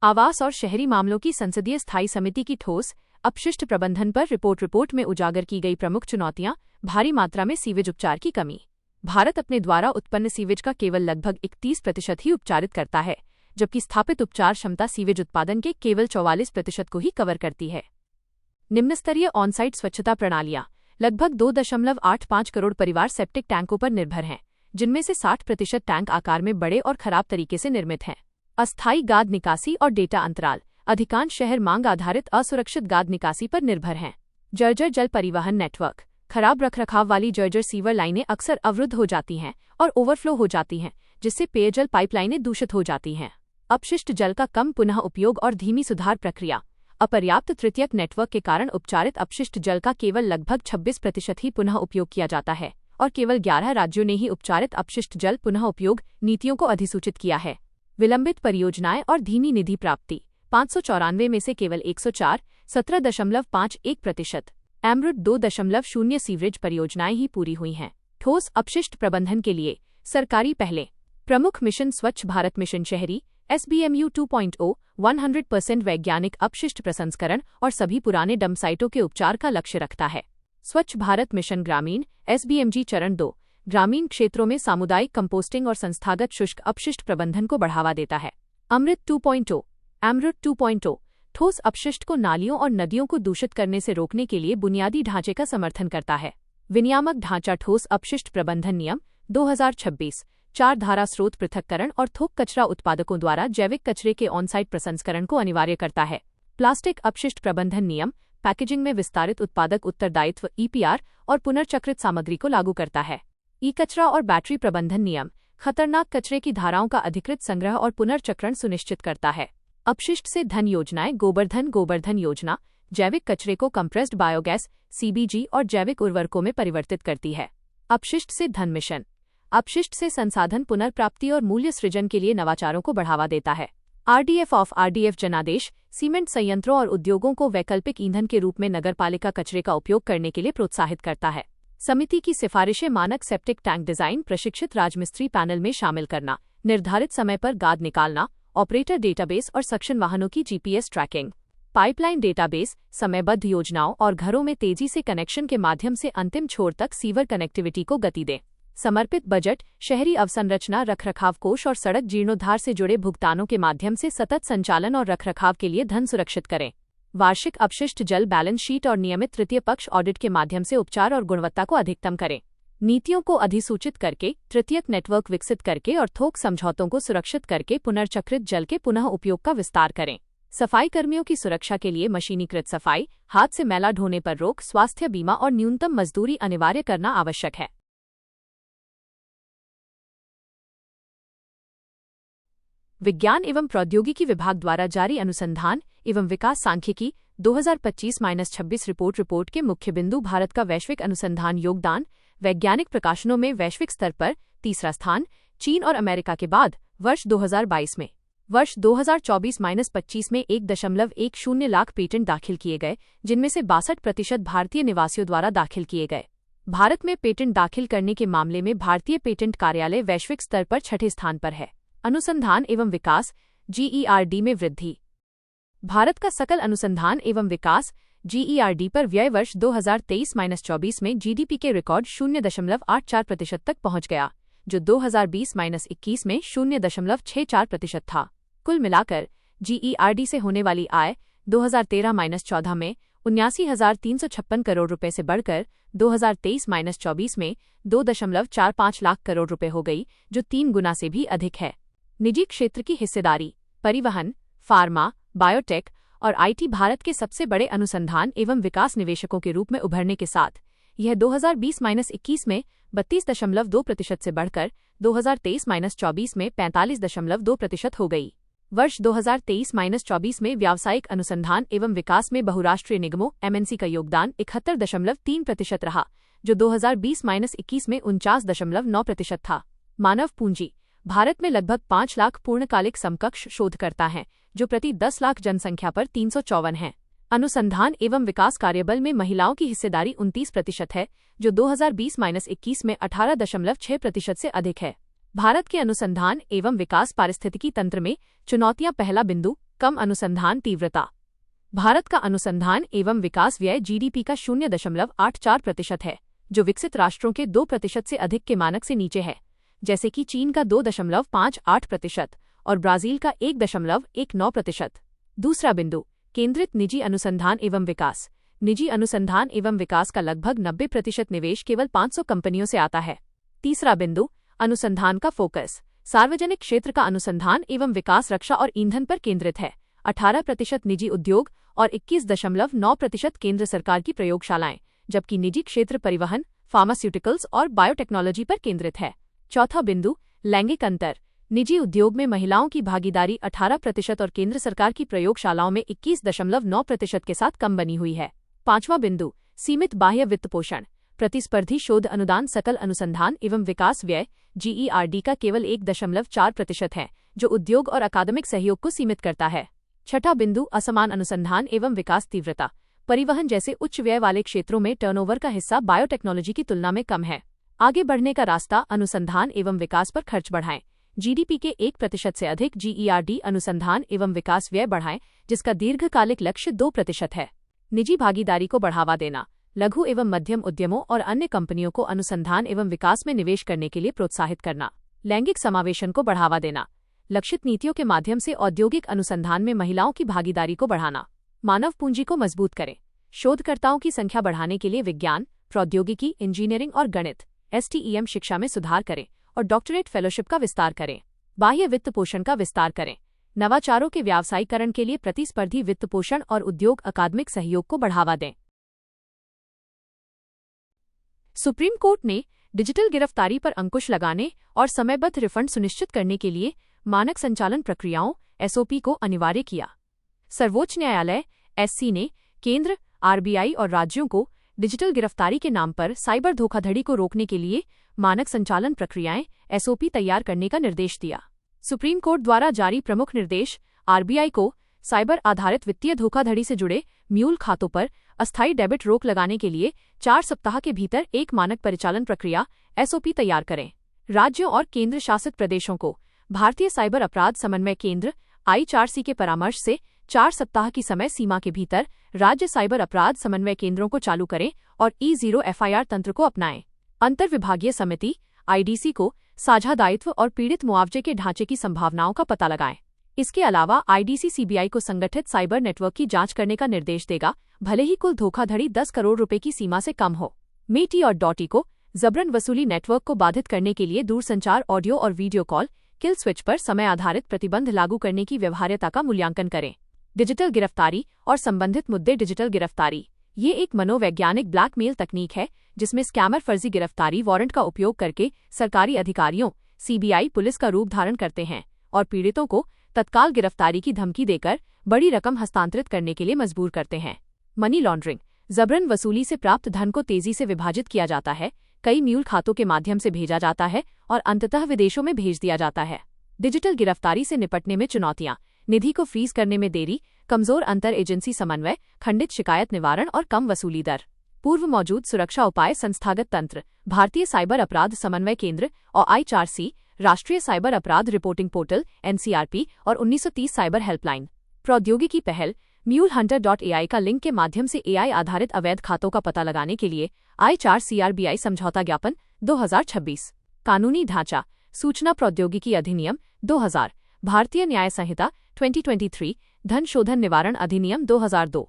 आवास और शहरी मामलों की संसदीय स्थायी समिति की ठोस अपशिष्ट प्रबंधन पर रिपोर्ट में उजागर की गई प्रमुख चुनौतियां। भारी मात्रा में सीवेज उपचार की कमी। भारत अपने द्वारा उत्पन्न सीवेज का केवल लगभग 31% ही उपचारित करता है, जबकि स्थापित उपचार क्षमता सीवेज उत्पादन के केवल 44% को ही कवर करती है। निम्नस्तरीय ऑनसाइट स्वच्छता प्रणालियां। लगभग 2.85 करोड़ परिवार सेप्टिक टैंकों पर निर्भर हैं, जिनमें से 60% टैंक आकार में बड़े और खराब तरीके से निर्मित हैं। अस्थायी गाद निकासी और डेटा अंतराल। अधिकांश शहर मांग आधारित असुरक्षित गाद निकासी पर निर्भर हैं। जर्जर जल परिवहन नेटवर्क। खराब रखरखाव वाली जर्जर सीवर लाइनें अक्सर अवरुद्ध हो जाती हैं और ओवरफ्लो हो जाती हैं, जिससे पेयजल पाइपलाइनें दूषित हो जाती हैं। अपशिष्ट जल का कम पुनः उपयोग और धीमी सुधार प्रक्रिया। अपर्याप्त तृतीयक नेटवर्क के कारण उपचारित अपशिष्ट जल का केवल लगभग 26% ही पुनः उपयोग किया जाता है और केवल 11 राज्यों ने ही उपचारित अपशिष्ट जल पुनः उपयोग नीतियों को अधिसूचित किया है। विलंबित परियोजनाएं और धीमी निधि प्राप्ति। 594 में से केवल 104 17.51%। एमरुट 2.0 सीवरेज परियोजनाएं ही पूरी हुई हैं। ठोस अपशिष्ट प्रबंधन के लिए सरकारी पहले। प्रमुख मिशन स्वच्छ भारत मिशन शहरी SBMU 2.0 100% वैज्ञानिक अपशिष्ट प्रसंस्करण और सभी पुराने डंप साइटों के उपचार का लक्ष्य रखता है। स्वच्छ भारत मिशन ग्रामीण SBMG चरण 2 ग्रामीण क्षेत्रों में सामुदायिक कंपोस्टिंग और संस्थागत शुष्क अपशिष्ट प्रबंधन को बढ़ावा देता है। अमृत 2.0 एमरुट 2.0 ठोस अपशिष्ट को नालियों और नदियों को दूषित करने से रोकने के लिए बुनियादी ढांचे का समर्थन करता है। विनियामक ढांचा ठोस अपशिष्ट प्रबंधन नियम 2026 4 धारा स्रोत पृथक्करण और थोक कचरा उत्पादकों द्वारा जैविक कचरे के ऑनसाइट प्रसंस्करण को अनिवार्य करता है। प्लास्टिक अपशिष्ट प्रबंधन नियम पैकेजिंग में विस्तारित उत्पादक उत्तरदायित्व EPR और पुनर्चक्रित सामग्री को लागू करता है। ई कचरा और बैटरी प्रबंधन नियम खतरनाक कचरे की धाराओं का अधिकृत संग्रह और पुनर्चक्रण सुनिश्चित करता है। अपशिष्ट से धन योजनाएं गोबरधन योजना जैविक कचरे को कंप्रेस्ड बायोगैस CBG और जैविक उर्वरकों में परिवर्तित करती है। अपशिष्ट से धन मिशन अपशिष्ट से संसाधन पुनर्प्राप्ति और मूल्य सृजन के लिए नवाचारों को बढ़ावा देता है। RDF जनादेश सीमेंट संयंत्रों और उद्योगों को वैकल्पिक ईंधन के रूप में नगरपालिका कचरे का उपयोग करने के लिए प्रोत्साहित करता है। समिति की सिफारिशें मानक सेप्टिक टैंक डिजाइन प्रशिक्षित राजमिस्त्री पैनल में शामिल करना, निर्धारित समय पर गाद निकालना, ऑपरेटर डेटाबेस और सक्शन वाहनों की GPS ट्रैकिंग। पाइपलाइन डेटाबेस, समयबद्ध योजनाओं और घरों में तेजी से कनेक्शन के माध्यम से अंतिम छोर तक सीवर कनेक्टिविटी को गति दें। समर्पित बजट, शहरी अवसंरचना रखरखाव कोष और सड़क जीर्णोद्धार से जुड़े भुगतानों के माध्यम से सतत संचालन और रखरखाव के लिए धन सुरक्षित करें। वार्षिक अपशिष्ट जल बैलेंस शीट और नियमित तृतीय पक्ष ऑडिट के माध्यम से उपचार और गुणवत्ता को अधिकतम करें। नीतियों को अधिसूचित करके, तृतीयक नेटवर्क विकसित करके और थोक समझौतों को सुरक्षित करके पुनर्चक्रित जल के पुनः उपयोग का विस्तार करें। सफाई कर्मियों की सुरक्षा के लिए मशीनीकृत सफाई, हाथ से मैला ढोने पर रोक, स्वास्थ्य बीमा और न्यूनतम मजदूरी अनिवार्य करना आवश्यक है। विज्ञान एवं प्रौद्योगिकी विभाग द्वारा जारी अनुसंधान एवं विकास सांख्यिकी 2025-26 रिपोर्ट के मुख्य बिंदु। भारत का वैश्विक अनुसंधान योगदान वैज्ञानिक प्रकाशनों में वैश्विक स्तर पर तीसरा स्थान, चीन और अमेरिका के बाद वर्ष 2022 में। वर्ष 2024-25 में 1.10 लाख पेटेंट दाखिल किए गए, जिनमें से 62% भारतीय निवासियों द्वारा दाखिल किए गए। भारत में पेटेंट दाखिल करने के मामले में भारतीय पेटेंट कार्यालय वैश्विक स्तर पर छठे स्थान पर है। अनुसंधान एवं विकास GERD में वृद्धि। भारत का सकल अनुसंधान एवं विकास GERD पर व्यय वर्ष 2023-24 में GDP के रिकॉर्ड 0.84% तक पहुंच गया, जो 2020-21 में 0.64% था। कुल मिलाकर GERD से होने वाली आय 2013-14 में 79,356 करोड़ रुपए से बढ़कर 2023-24 में 2.45 लाख करोड़ रुपए हो गई, जो 3 गुना से भी अधिक है। निजी क्षेत्र की हिस्सेदारी, परिवहन, फार्मा, बायोटेक और IT भारत के सबसे बड़े अनुसंधान एवं विकास निवेशकों के रूप में उभरने के साथ यह 2020-21 में 32.2% से बढ़कर 2023-24 में 45.2% हो गई। वर्ष 2023-24 में व्यावसायिक अनुसंधान एवं विकास में बहुराष्ट्रीय निगमों MNC का योगदान 71.3% रहा, जो 2020-21 में 49.9% था। मानव पूंजी, भारत में लगभग 5 लाख पूर्णकालिक समकक्ष शोधकर्ता हैं, जो प्रति 10 लाख जनसंख्या पर 354 हैं। अनुसंधान एवं विकास कार्यबल में महिलाओं की हिस्सेदारी 29% है, जो 2020-21 में 18.6% से अधिक है। भारत के अनुसंधान एवं विकास पारिस्थितिकी तंत्र में चुनौतियां। पहला बिंदु, कम अनुसंधान तीव्रता। भारत का अनुसंधान एवं विकास व्यय GDP का 0.84% है, जो विकसित राष्ट्रों के 2% से अधिक के मानक से नीचे है, जैसे कि चीन का 2.58% और ब्राजील का 1.19%। दूसरा बिंदु, केंद्रित निजी अनुसंधान एवं विकास। निजी अनुसंधान एवं विकास का लगभग 90% निवेश केवल 500 कंपनियों से आता है। तीसरा बिंदु, अनुसंधान का फोकस। सार्वजनिक क्षेत्र का अनुसंधान एवं विकास रक्षा और ईंधन पर केंद्रित है। 18% निजी उद्योग और 21.9% केंद्र सरकार की प्रयोगशालाएं, जबकि निजी क्षेत्र परिवहन, फार्मास्यूटिकल्स और बायोटेक्नोलॉजी पर केंद्रित है। चौथा बिंदु, लैंगिक अंतर। निजी उद्योग में महिलाओं की भागीदारी 18% और केंद्र सरकार की प्रयोगशालाओं में 21.9% के साथ कम बनी हुई है। पांचवां बिंदु, सीमित बाह्य वित्त पोषण। प्रतिस्पर्धी शोध अनुदान सकल अनुसंधान एवं विकास व्यय GERD का केवल 1.4% है, जो उद्योग और अकादमिक सहयोग को सीमित करता है। छठा बिंदु, असमान अनुसंधान एवं विकास तीव्रता। परिवहन जैसे उच्च व्यय वाले क्षेत्रों में टर्नओवर का हिस्सा बायोटेक्नोलॉजी की तुलना में कम है। आगे बढ़ने का रास्ता, अनुसंधान एवं विकास पर खर्च बढ़ाएं। GDP के 1% से अधिक GERD अनुसंधान एवं विकास व्यय बढ़ाएं, जिसका दीर्घकालिक लक्ष्य 2% है। निजी भागीदारी को बढ़ावा देना। लघु एवं मध्यम उद्यमों और अन्य कंपनियों को अनुसंधान एवं विकास में निवेश करने के लिए प्रोत्साहित करना। लैंगिक समावेशन को बढ़ावा देना। लक्षित नीतियों के माध्यम से औद्योगिक अनुसंधान में महिलाओं की भागीदारी को बढ़ाना। मानव पूंजी को मजबूत करें। शोधकर्ताओं की संख्या बढ़ाने के लिए विज्ञान, प्रौद्योगिकी, इंजीनियरिंग और गणित STEM शिक्षा में सुधार करें और डॉक्टरेट फेलोशिप का विस्तार करें। बाह्य वित्त पोषण का विस्तार करें। नवाचारों के व्यावसायीकरण के लिए प्रतिस्पर्धी वित्त पोषण और उद्योग अकादमिक सहयोग को बढ़ावा दें। सुप्रीम कोर्ट ने डिजिटल गिरफ्तारी पर अंकुश लगाने और समयबद्ध रिफंड सुनिश्चित करने के लिए मानक संचालन प्रक्रियाओं SOP को अनिवार्य किया। सर्वोच्च न्यायालय SC ने केंद्र, RBI और राज्यों को डिजिटल गिरफ्तारी के नाम पर साइबर धोखाधड़ी को रोकने के लिए मानक संचालन प्रक्रियाएं SOP तैयार करने का निर्देश दिया। सुप्रीम कोर्ट द्वारा जारी प्रमुख निर्देश RBI को साइबर आधारित वित्तीय धोखाधड़ी से जुड़े म्यूल खातों पर अस्थायी डेबिट रोक लगाने के लिए 4 सप्ताह के भीतर एक मानक परिचालन प्रक्रिया SOP तैयार करें। राज्यों और केंद्र शासित प्रदेशों को भारतीय साइबर अपराध समन्वय केंद्र IHRC के परामर्श से 4 सप्ताह की समय सीमा के भीतर राज्य साइबर अपराध समन्वय केंद्रों को चालू करें और E0 FIR तंत्र को अपनाएं। अंतर्विभागीय समिति IDC को साझा दायित्व और पीड़ित मुआवजे के ढांचे की संभावनाओं का पता लगाएं। इसके अलावा IDC CBI को संगठित साइबर नेटवर्क की जांच करने का निर्देश देगा, भले ही कुल धोखाधड़ी 10 करोड़ रुपए की सीमा से कम हो। मेटी और डॉटी को जबरन वसूली नेटवर्क को बाधित करने के लिए दूरसंचार ऑडियो और वीडियो कॉल किल स्विच पर समय आधारित प्रतिबंध लागू करने की व्यवहार्यता का मूल्यांकन करें। डिजिटल गिरफ्तारी और संबंधित मुद्दे। डिजिटल गिरफ्तारी ये एक मनोवैज्ञानिक ब्लैकमेल तकनीक है जिसमें स्कैमर फर्जी गिरफ्तारी वारंट का उपयोग करके सरकारी अधिकारियों CBI पुलिस का रूप धारण करते हैं और पीड़ितों को तत्काल गिरफ्तारी की धमकी देकर बड़ी रकम हस्तांतरित करने के लिए मजबूर करते हैं। मनी लॉन्ड्रिंग जबरन वसूली से प्राप्त धन को तेजी से विभाजित किया जाता है, कई म्यूल खातों के माध्यम से भेजा जाता है और अंततः विदेशों में भेज दिया जाता है। डिजिटल गिरफ्तारी से निपटने में चुनौतियां। निधि को फ्रीज करने में देरी, कमजोर अंतर एजेंसी समन्वय, खंडित शिकायत निवारण और कम वसूली दर। पूर्व मौजूद सुरक्षा उपाय। संस्थागत तंत्र भारतीय साइबर अपराध समन्वय केंद्र और I4C राष्ट्रीय साइबर अपराध रिपोर्टिंग पोर्टल NCRP और 1930 साइबर हेल्पलाइन। प्रौद्योगिकी पहल MuleHunter.ai का लिंक के माध्यम से AI आधारित अवैध खातों का पता लगाने के लिए I4C RBI समझौता ज्ञापन 2026। कानूनी ढांचा सूचना प्रौद्योगिकी अधिनियम 2000, भारतीय न्याय संहिता 2023, धन शोधन निवारण अधिनियम 2002।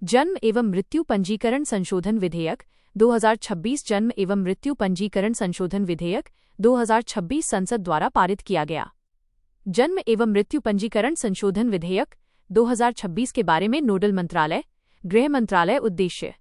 जन्म एवं मृत्यु पंजीकरण संशोधन विधेयक 2026। जन्म एवं मृत्यु पंजीकरण संशोधन विधेयक 2026 संसद द्वारा पारित किया गया। जन्म एवं मृत्यु पंजीकरण संशोधन विधेयक 2026 के बारे में नोडल मंत्रालय गृह मंत्रालय। उद्देश्य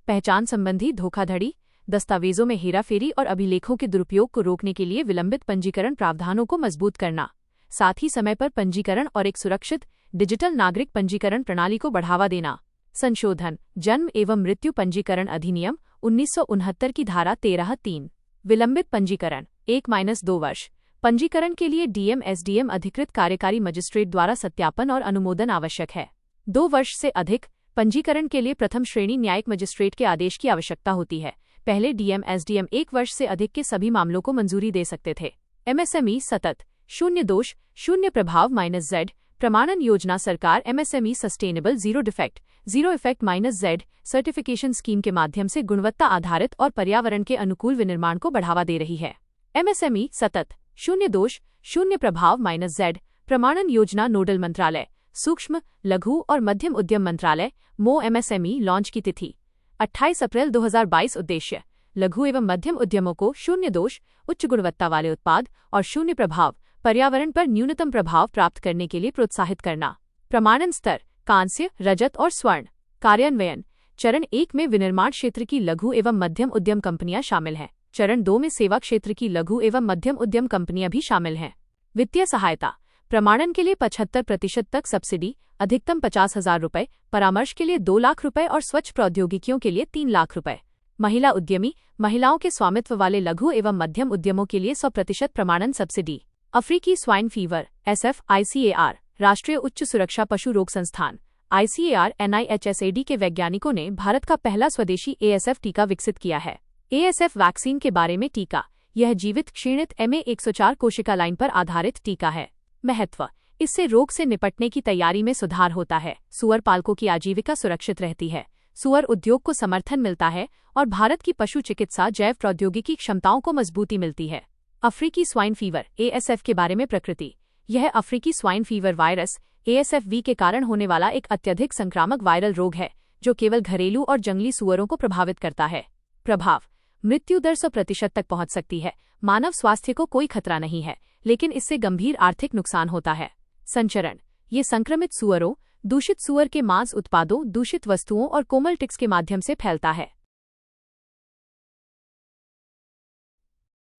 पहचान संबंधी धोखाधड़ी, दस्तावेजों में हेराफेरी और अभिलेखों के दुरुपयोग को रोकने के लिए विलंबित पंजीकरण प्रावधानों को मजबूत करना, साथ ही समय पर पंजीकरण और एक सुरक्षित डिजिटल नागरिक पंजीकरण प्रणाली को बढ़ावा देना। संशोधन जन्म एवं मृत्यु पंजीकरण अधिनियम 1969 की धारा 13(3). विलंबित पंजीकरण 1-2 वर्ष। पंजीकरण के लिए DM/SDM अधिकृत कार्यकारी मजिस्ट्रेट द्वारा सत्यापन और अनुमोदन आवश्यक है। 2 वर्ष से अधिक पंजीकरण के लिए प्रथम श्रेणी न्यायिक मजिस्ट्रेट के आदेश की आवश्यकता होती है। पहले DM/SDM 1 वर्ष से अधिक के सभी मामलों को मंजूरी दे सकते थे। MSME सतत, शून्य दोष, शून्य प्रभाव -Z प्रमाणन योजना। सरकार MSME sustainable zero defect, zero effect -Z certification scheme के माध्यम से गुणवत्ता आधारित और पर्यावरण के अनुकूल विनिर्माण को बढ़ावा दे रही है। MSME सतत, शून्य दोष, शून्य प्रभाव -Z प्रमाणन योजना। नोडल मंत्रालय सूक्ष्म, लघु और मध्यम उद्यम मंत्रालय MO। MSME लॉन्च की तिथि 28 अप्रैल 2022। उद्देश्य लघु एवं मध्यम उद्यमों को शून्य दोष, उच्च गुणवत्ता वाले उत्पाद और शून्य प्रभाव पर्यावरण पर न्यूनतम प्रभाव प्राप्त करने के लिए प्रोत्साहित करना। प्रमाणन स्तर कांस्य, रजत और स्वर्ण। कार्यान्वयन चरण 1 में विनिर्माण क्षेत्र की लघु एवं मध्यम उद्यम कंपनियां शामिल हैं। चरण 2 में सेवा क्षेत्र की लघु एवं मध्यम उद्यम कंपनियां भी शामिल हैं। वित्तीय सहायता प्रमाणन के लिए 75% तक सब्सिडी, अधिकतम 50,000 रुपये। परामर्श के लिए 2 लाख रुपये और स्वच्छ प्रौद्योगिकियों के लिए 3 लाख रुपये। महिला उद्यमी महिलाओं के स्वामित्व वाले लघु एवं मध्यम उद्यमों के लिए 100% प्रमाणन सब्सिडी। अफ्रीकी स्वाइन फीवर SF ICAR राष्ट्रीय उच्च सुरक्षा पशु रोग संस्थान ICAR NIHSAD के वैज्ञानिकों ने भारत का पहला स्वदेशी ASF टीका विकसित किया है। ASF वैक्सीन के बारे में टीका यह जीवित क्षीणित MA104 कोशिका लाइन पर आधारित टीका है। महत्व इससे रोग से निपटने की तैयारी में सुधार होता है। सुअर पालकों की आजीविका सुरक्षित रहती है। सुअर उद्योग को समर्थन मिलता है और भारत की पशु चिकित्सा जैव प्रौद्योगिकी क्षमताओं को मजबूती मिलती है। अफ्रीकी स्वाइन फीवर ASF के बारे में प्रकृति यह अफ्रीकी स्वाइन फीवर वायरस ASFV के कारण होने वाला एक अत्यधिक संक्रामक वायरल रोग है जो केवल घरेलू और जंगली सुअरों को प्रभावित करता है। प्रभाव मृत्यु दर 100% तक पहुंच सकती है। मानव स्वास्थ्य को कोई खतरा नहीं है, लेकिन इससे गंभीर आर्थिक नुकसान होता है। संचरण ये संक्रमित सुअरों, दूषित सुअर के मांस उत्पादों, दूषित वस्तुओं और कोमल टिक्स के माध्यम से फैलता है।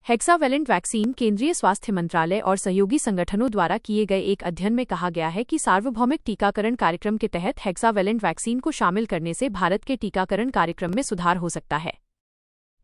हेक्सावेलेंट वैक्सीन केंद्रीय स्वास्थ्य मंत्रालय और सहयोगी संगठनों द्वारा किए गए एक अध्ययन में कहा गया है कि सार्वभौमिक टीकाकरण कार्यक्रम के तहत हेक्सावेलेंट वैक्सीन को शामिल करने से भारत के टीकाकरण कार्यक्रम में सुधार हो सकता है।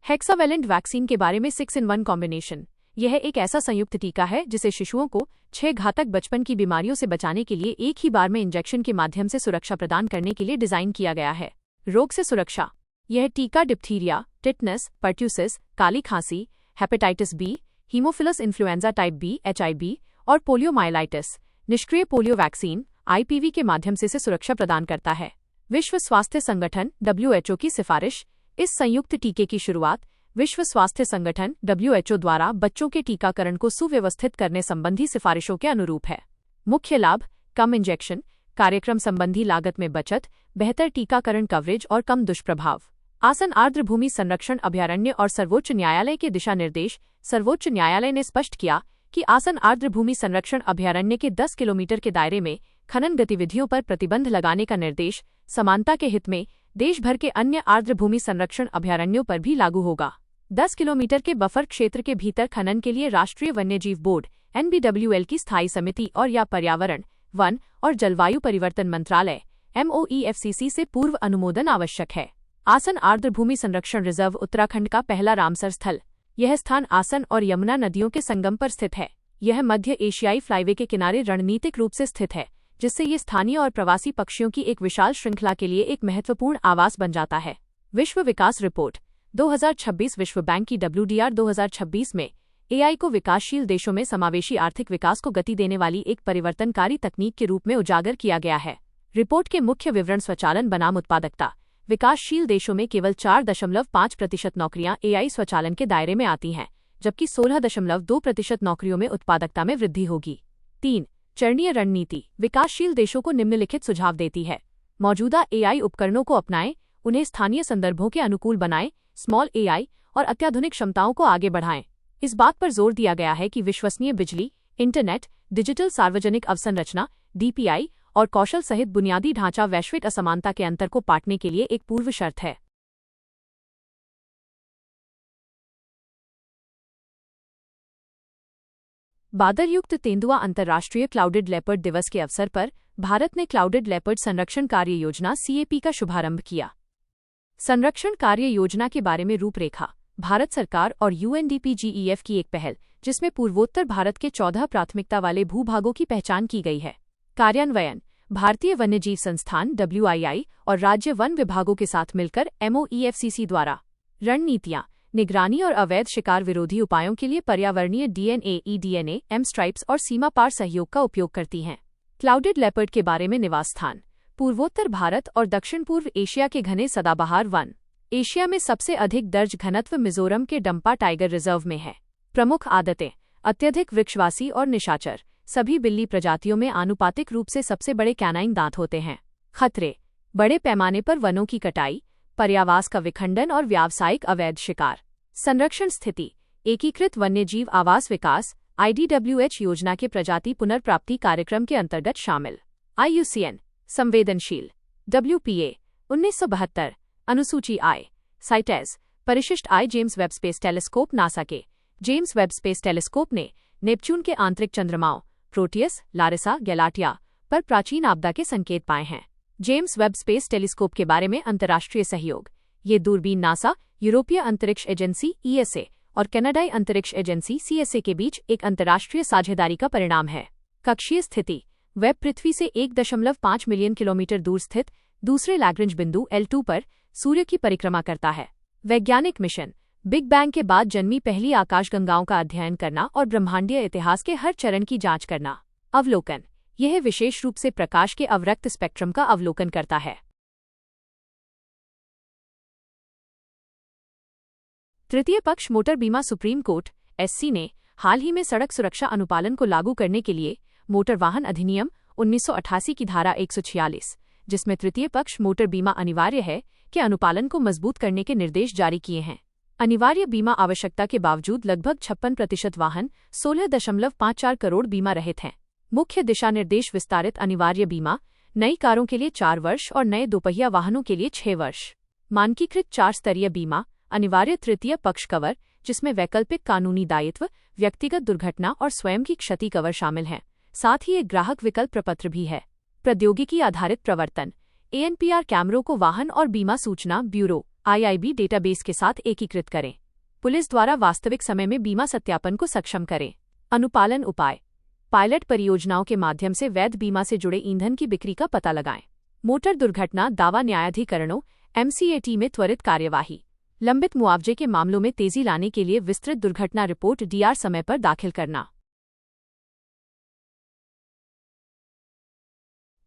हेक्सावेलेंट वैक्सीन के बारे में 6-in-1 कॉम्बिनेशन यह एक ऐसा संयुक्त टीका है जिसे शिशुओं को 6 घातक बचपन की बीमारियों से बचाने के लिए एक ही बार में इंजेक्शन के माध्यम से सुरक्षा प्रदान करने के लिए डिजाइन किया गया है। रोग से सुरक्षा यह टीका डिप्थीरिया, टिटनस, पर्ट्यूसिस, काली खांसी, hepatitis B, Haemophilus influenza type B (HIV) और पोलियोमाइलाइटिस, निष्क्रिय पोलियो वैक्सीन (IPV) के माध्यम से सुरक्षा प्रदान करता है। विश्व स्वास्थ्य संगठन WHO की सिफारिश। इस संयुक्त टीके की शुरुआत विश्व स्वास्थ्य संगठन WHO द्वारा बच्चों के टीकाकरण को सुव्यवस्थित करने संबंधी सिफारिशों के अनुरूप है। मुख्य लाभ: कम इंजेक्शन, कार्यक्रम संबंधी लागत में बचत, बेहतर टीकाकरण कवरेज और कम दुष्प्रभाव। आसन आर्द्र भूमि संरक्षण अभयारण्य और सर्वोच्च न्यायालय के दिशा निर्देश। सर्वोच्च न्यायालय ने स्पष्ट किया कि आसन आर्द्र भूमि संरक्षण अभयारण्य के 10 किलोमीटर के दायरे में खनन गतिविधियों पर प्रतिबंध लगाने का निर्देश समानता के हित में देश भर के अन्य आर्द्र भूमि संरक्षण अभयारण्यों पर भी लागू होगा। 10 किलोमीटर के बफर क्षेत्र के भीतर खनन के लिए राष्ट्रीय वन्यजीव बोर्ड NBWL की स्थायी समिति और या पर्यावरण, वन और जलवायु परिवर्तन मंत्रालय MOEFCC से पूर्व अनुमोदन आवश्यक है। आसन आर्द्र भूमि संरक्षण रिजर्व उत्तराखंड का पहला रामसर स्थल। यह स्थान आसन और यमुना नदियों के संगम पर स्थित है। यह मध्य एशियाई फ्लाईवे के किनारे रणनीतिक रूप से स्थित है, जिससे ये स्थानीय और प्रवासी पक्षियों की एक विशाल श्रृंखला के लिए एक महत्वपूर्ण आवास बन जाता है। विश्व विकास रिपोर्ट 2026। विश्व बैंक की WDR 2026 में AI को विकासशील देशों में समावेशी आर्थिक विकास को गति देने वाली एक परिवर्तनकारी तकनीक के रूप में उजागर किया गया है। रिपोर्ट के मुख्य विवरण स्वचालन बनाम उत्पादकता। विकासशील देशों में केवल 4.5% नौकरियां AI स्वचालन के दायरे में आती हैं, जबकि 16.2% नौकरियों में उत्पादकता में वृद्धि होगी। 3. चरणीय रणनीति विकासशील देशों को निम्नलिखित सुझाव देती है। मौजूदा AI उपकरणों को अपनाएं, उन्हें स्थानीय संदर्भों के अनुकूल बनाएं, स्मॉल AI और अत्याधुनिक क्षमताओं को आगे बढ़ाएं। इस बात पर जोर दिया गया है कि विश्वसनीय बिजली, इंटरनेट, डिजिटल सार्वजनिक अवसंरचना DPI और कौशल सहित बुनियादी ढांचा वैश्विक असमानता के अंतर को पाटने के लिए एक पूर्व शर्त है। बादरयुक्त तेंदुआ अंतर्राष्ट्रीय क्लाउडेड लेपर्ड दिवस के अवसर पर भारत ने क्लाउडेड लेपर्ड संरक्षण कार्य योजना CAP का शुभारंभ किया। संरक्षण कार्य योजना के बारे में रूपरेखा। भारत सरकार और UNDP GEF की एक पहल, जिसमें पूर्वोत्तर भारत के 14 प्राथमिकता वाले भूभागों की पहचान की गई है। कार्यान्वयन भारतीय वन्यजीव संस्थान WII और राज्य वन विभागों के साथ मिलकर MOEFCC द्वारा। रणनीतियां निगरानी और अवैध शिकार विरोधी उपायों के लिए पर्यावरणीय DNA, eDNA, M-Stripes और सीमा पार सहयोग का उपयोग करती हैं। क्लाउडेड लेपर्ड के बारे में निवास स्थान। पूर्वोत्तर भारत और दक्षिण पूर्व एशिया के घने सदाबहार वन। एशिया में सबसे अधिक दर्ज घनत्व मिजोरम के डंपा टाइगर रिजर्व में है। प्रमुख आदतें अत्यधिक वृक्षवासी और निशाचर। सभी बिल्ली प्रजातियों में आनुपातिक रूप से सबसे बड़े कैनाइन दांत होते हैं। खतरे बड़े पैमाने पर वनों की कटाई, पर्यावास का विखंडन और व्यावसायिक अवैध शिकार। संरक्षण स्थिति एकीकृत वन्यजीव आवास विकास IDWH योजना के प्रजाति पुनर्प्राप्ति कार्यक्रम के अंतर्गत शामिल। IUCN संवेदनशील। WPA 1972 अनुसूची I साइटेज परिशिष्ट I James Webb space telescope. NASA के जेम्स वेब स्पेस टेलीस्कोप ने नेपच्यून के आंतरिक चंद्रमाओं प्रोटियस, लारिसा, गैलाटिया पर प्राचीन आपदा के संकेत पाए हैं। जेम्स वेब स्पेस टेलीस्कोप के बारे में अंतर्राष्ट्रीय सहयोग। ये दूरबीन नासा, यूरोपीय अंतरिक्ष एजेंसी ESA और कनाडाई अंतरिक्ष एजेंसी CSA के बीच एक अंतर्राष्ट्रीय साझेदारी का परिणाम है। कक्षीय स्थिति वेब पृथ्वी से 1.5 मिलियन किलोमीटर दूर स्थित दूसरे लैग्रेंज बिंदु L2 पर सूर्य की परिक्रमा करता है। वैज्ञानिक मिशन बिग बैंग के बाद जन्मी पहली आकाशगंगाओं का अध्ययन करना और ब्रह्मांडीय इतिहास के हर चरण की जांच करना। अवलोकन यह विशेष रूप से प्रकाश के अवरक्त स्पेक्ट्रम का अवलोकन करता है। तृतीय पक्ष मोटर बीमा। सुप्रीम कोर्ट SC ने हाल ही में सड़क सुरक्षा अनुपालन को लागू करने के लिए मोटर वाहन अधिनियम 1988 की धारा 146, जिसमें तृतीय पक्ष मोटर बीमा अनिवार्य है, के अनुपालन को मजबूत करने के निर्देश जारी किए हैं। अनिवार्य बीमा आवश्यकता के बावजूद लगभग 56% वाहन 16.54 करोड़ बीमा रहित हैं। मुख्य दिशा निर्देश विस्तारित अनिवार्य बीमा नई कारों के लिए 4 वर्ष और नए दोपहिया वाहनों के लिए 6 वर्ष। मानकीकृत 4 स्तरीय बीमा अनिवार्य तृतीय पक्ष कवर, जिसमें वैकल्पिक कानूनी दायित्व, व्यक्तिगत दुर्घटना और स्वयं की क्षति कवर शामिल हैं। साथ ही एक ग्राहक विकल्प प्रपत्र भी है। प्रौद्योगिकी आधारित प्रवर्तन ANPR कैमरों को वाहन और बीमा सूचना ब्यूरो IIB डेटाबेस के साथ एकीकृत करें। पुलिस द्वारा वास्तविक समय में बीमा सत्यापन को सक्षम करें। अनुपालन उपाय पायलट परियोजनाओं के माध्यम से वैध बीमा से जुड़े ईंधन की बिक्री का पता लगाएं। मोटर दुर्घटना दावा न्यायाधिकरणों MCAT में त्वरित कार्यवाही। लंबित मुआवजे के मामलों में तेजी लाने के लिए विस्तृत दुर्घटना रिपोर्ट DR समय पर दाखिल करना।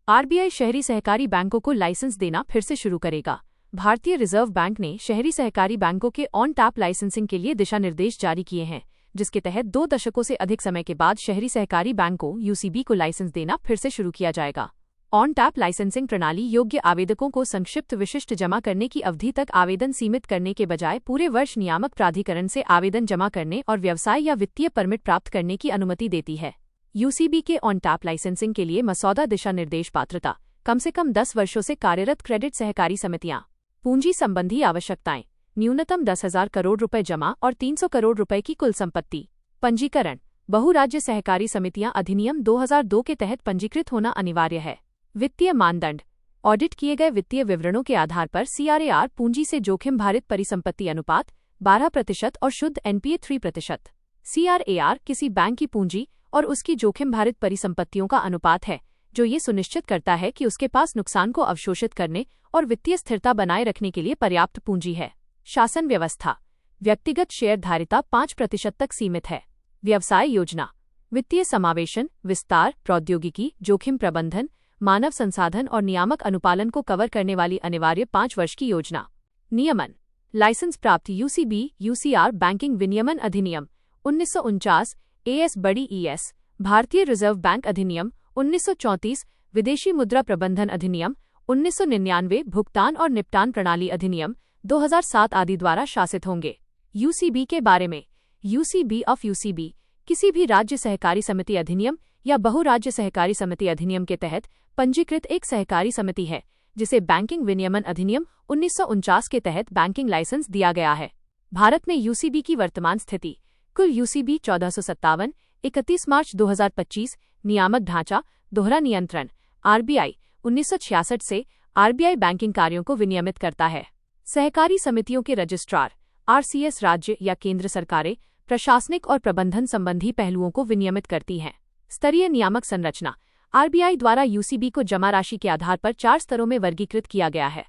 RBI शहरी सहकारी बैंकों को लाइसेंस देना फिर से शुरू करेगा। भारतीय रिजर्व बैंक ने शहरी सहकारी बैंकों के ऑन टैप लाइसेंसिंग के लिए दिशा निर्देश जारी किए हैं, जिसके तहत 2 दशकों से अधिक समय के बाद शहरी सहकारी बैंकों UCB को लाइसेंस देना फिर से शुरू किया जाएगा। ऑन टैप लाइसेंसिंग प्रणाली योग्य आवेदकों को संक्षिप्त विशिष्ट जमा करने की अवधि तक आवेदन सीमित करने के बजाय पूरे वर्ष नियामक प्राधिकरण से आवेदन जमा करने और व्यवसाय या वित्तीय परमिट प्राप्त करने की अनुमति देती है। UCB के ऑन टैप लाइसेंसिंग के लिए मसौदा दिशा निर्देश पात्रता कम से कम 10 वर्षों से कार्यरत क्रेडिट सहकारी समितियां। पूंजी संबंधी आवश्यकताएं, न्यूनतम 10,000 करोड़ रुपए जमा और 300 करोड़ रुपए की कुल संपत्ति। पंजीकरण, बहुराज्य सहकारी समितियां अधिनियम 2002 के तहत पंजीकृत होना अनिवार्य है। वित्तीय मानदंड, ऑडिट किए गए वित्तीय विवरणों के आधार पर CRAR पूंजी से जोखिम भारित परिसंपत्ति अनुपात 12% और शुद्ध NPA 3%। CRAR किसी बैंक की पूंजी और उसकी जोखिम भारित परिसंपत्तियों का अनुपात है, जो ये सुनिश्चित करता है कि उसके पास नुकसान को अवशोषित करने और वित्तीय स्थिरता बनाए रखने के लिए पर्याप्त पूंजी है। शासन व्यवस्था, व्यक्तिगत शेयरधारिता 5% तक सीमित है। व्यवसाय योजना, वित्तीय समावेशन, विस्तार, प्रौद्योगिकी, जोखिम प्रबंधन, मानव संसाधन और नियामक अनुपालन को कवर करने वाली अनिवार्य 5 वर्ष की योजना। नियमन, लाइसेंस प्राप्त UCB UCR बैंकिंग विनियमन अधिनियम 1949 AS बड़ी ES, भारतीय रिजर्व बैंक अधिनियम 1934, विदेशी मुद्रा प्रबंधन अधिनियम 1999, भुगतान और निपटान प्रणाली अधिनियम 2007 आदि द्वारा शासित होंगे। UCB के बारे में, UCB ऑफ UCB किसी भी राज्य सहकारी समिति अधिनियम या बहुराज्य सहकारी समिति अधिनियम के तहत पंजीकृत एक सहकारी समिति है, जिसे बैंकिंग विनियमन अधिनियम 1949 के तहत बैंकिंग लाइसेंस दिया गया है। भारत में UCB की वर्तमान स्थिति, कुल UCB 1457, 31 मार्च 2025, नियामक ढांचा, दोहरा नियंत्रण, RBI 1966 से RBI बैंकिंग कार्यों को विनियमित करता है। सहकारी समितियों के रजिस्ट्रार RCS राज्य या केंद्र सरकारें प्रशासनिक और प्रबंधन संबंधी पहलुओं को विनियमित करती हैं। स्तरीय नियामक संरचना, RBI द्वारा UCB को जमा राशि के आधार पर 4 स्तरों में वर्गीकृत किया गया है।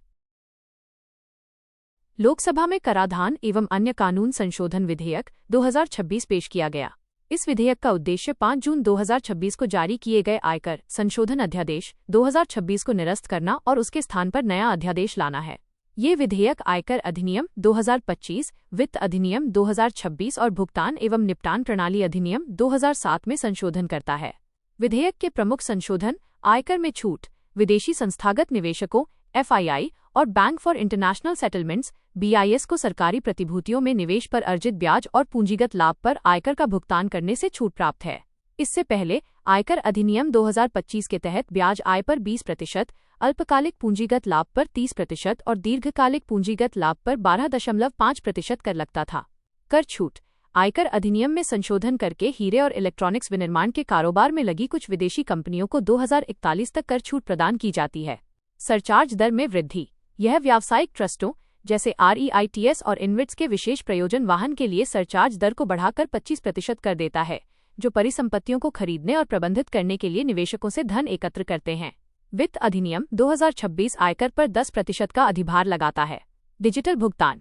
लोकसभा में कराधान एवं अन्य कानून संशोधन विधेयक 2026 पेश किया गया। इस विधेयक का उद्देश्य 5 जून 2026 को जारी किए गए आयकर संशोधन अध्यादेश 2026 को निरस्त करना और उसके स्थान पर नया अध्यादेश लाना है। ये विधेयक आयकर अधिनियम 2025, वित्त अधिनियम 2026 और भुगतान एवं निपटान प्रणाली अधिनियम 2007 में संशोधन करता है। विधेयक के प्रमुख संशोधन आयकर में छूट, विदेशी संस्थागत निवेशकों FII और bank for international settlements BIS को सरकारी प्रतिभूतियों में निवेश पर अर्जित ब्याज और पूंजीगत लाभ पर आयकर का भुगतान करने से छूट प्राप्त है। इससे पहले आयकर अधिनियम 2025 के तहत ब्याज आय पर 20%, अल्पकालिक पूंजीगत लाभ पर 30% और दीर्घकालिक पूंजीगत लाभ पर 12.5% कर लगता था। कर छूट, आयकर अधिनियम में संशोधन करके हीरे और इलेक्ट्रॉनिक्स विनिर्माण के कारोबार में लगी कुछ विदेशी कंपनियों को 2041 तक कर छूट प्रदान की जाती है। सरचार्ज दर में वृद्धि, यह व्यावसायिक ट्रस्टों जैसे REITs और इन्विट्स के विशेष प्रयोजन वाहन के लिए सरचार्ज दर को बढ़ाकर 25% कर देता है, जो परिसंपत्तियों को खरीदने और प्रबंधित करने के लिए निवेशकों से धन एकत्र करते हैं। वित्त अधिनियम 2026 आयकर पर 10% का अधिभार लगाता है। डिजिटल भुगतान,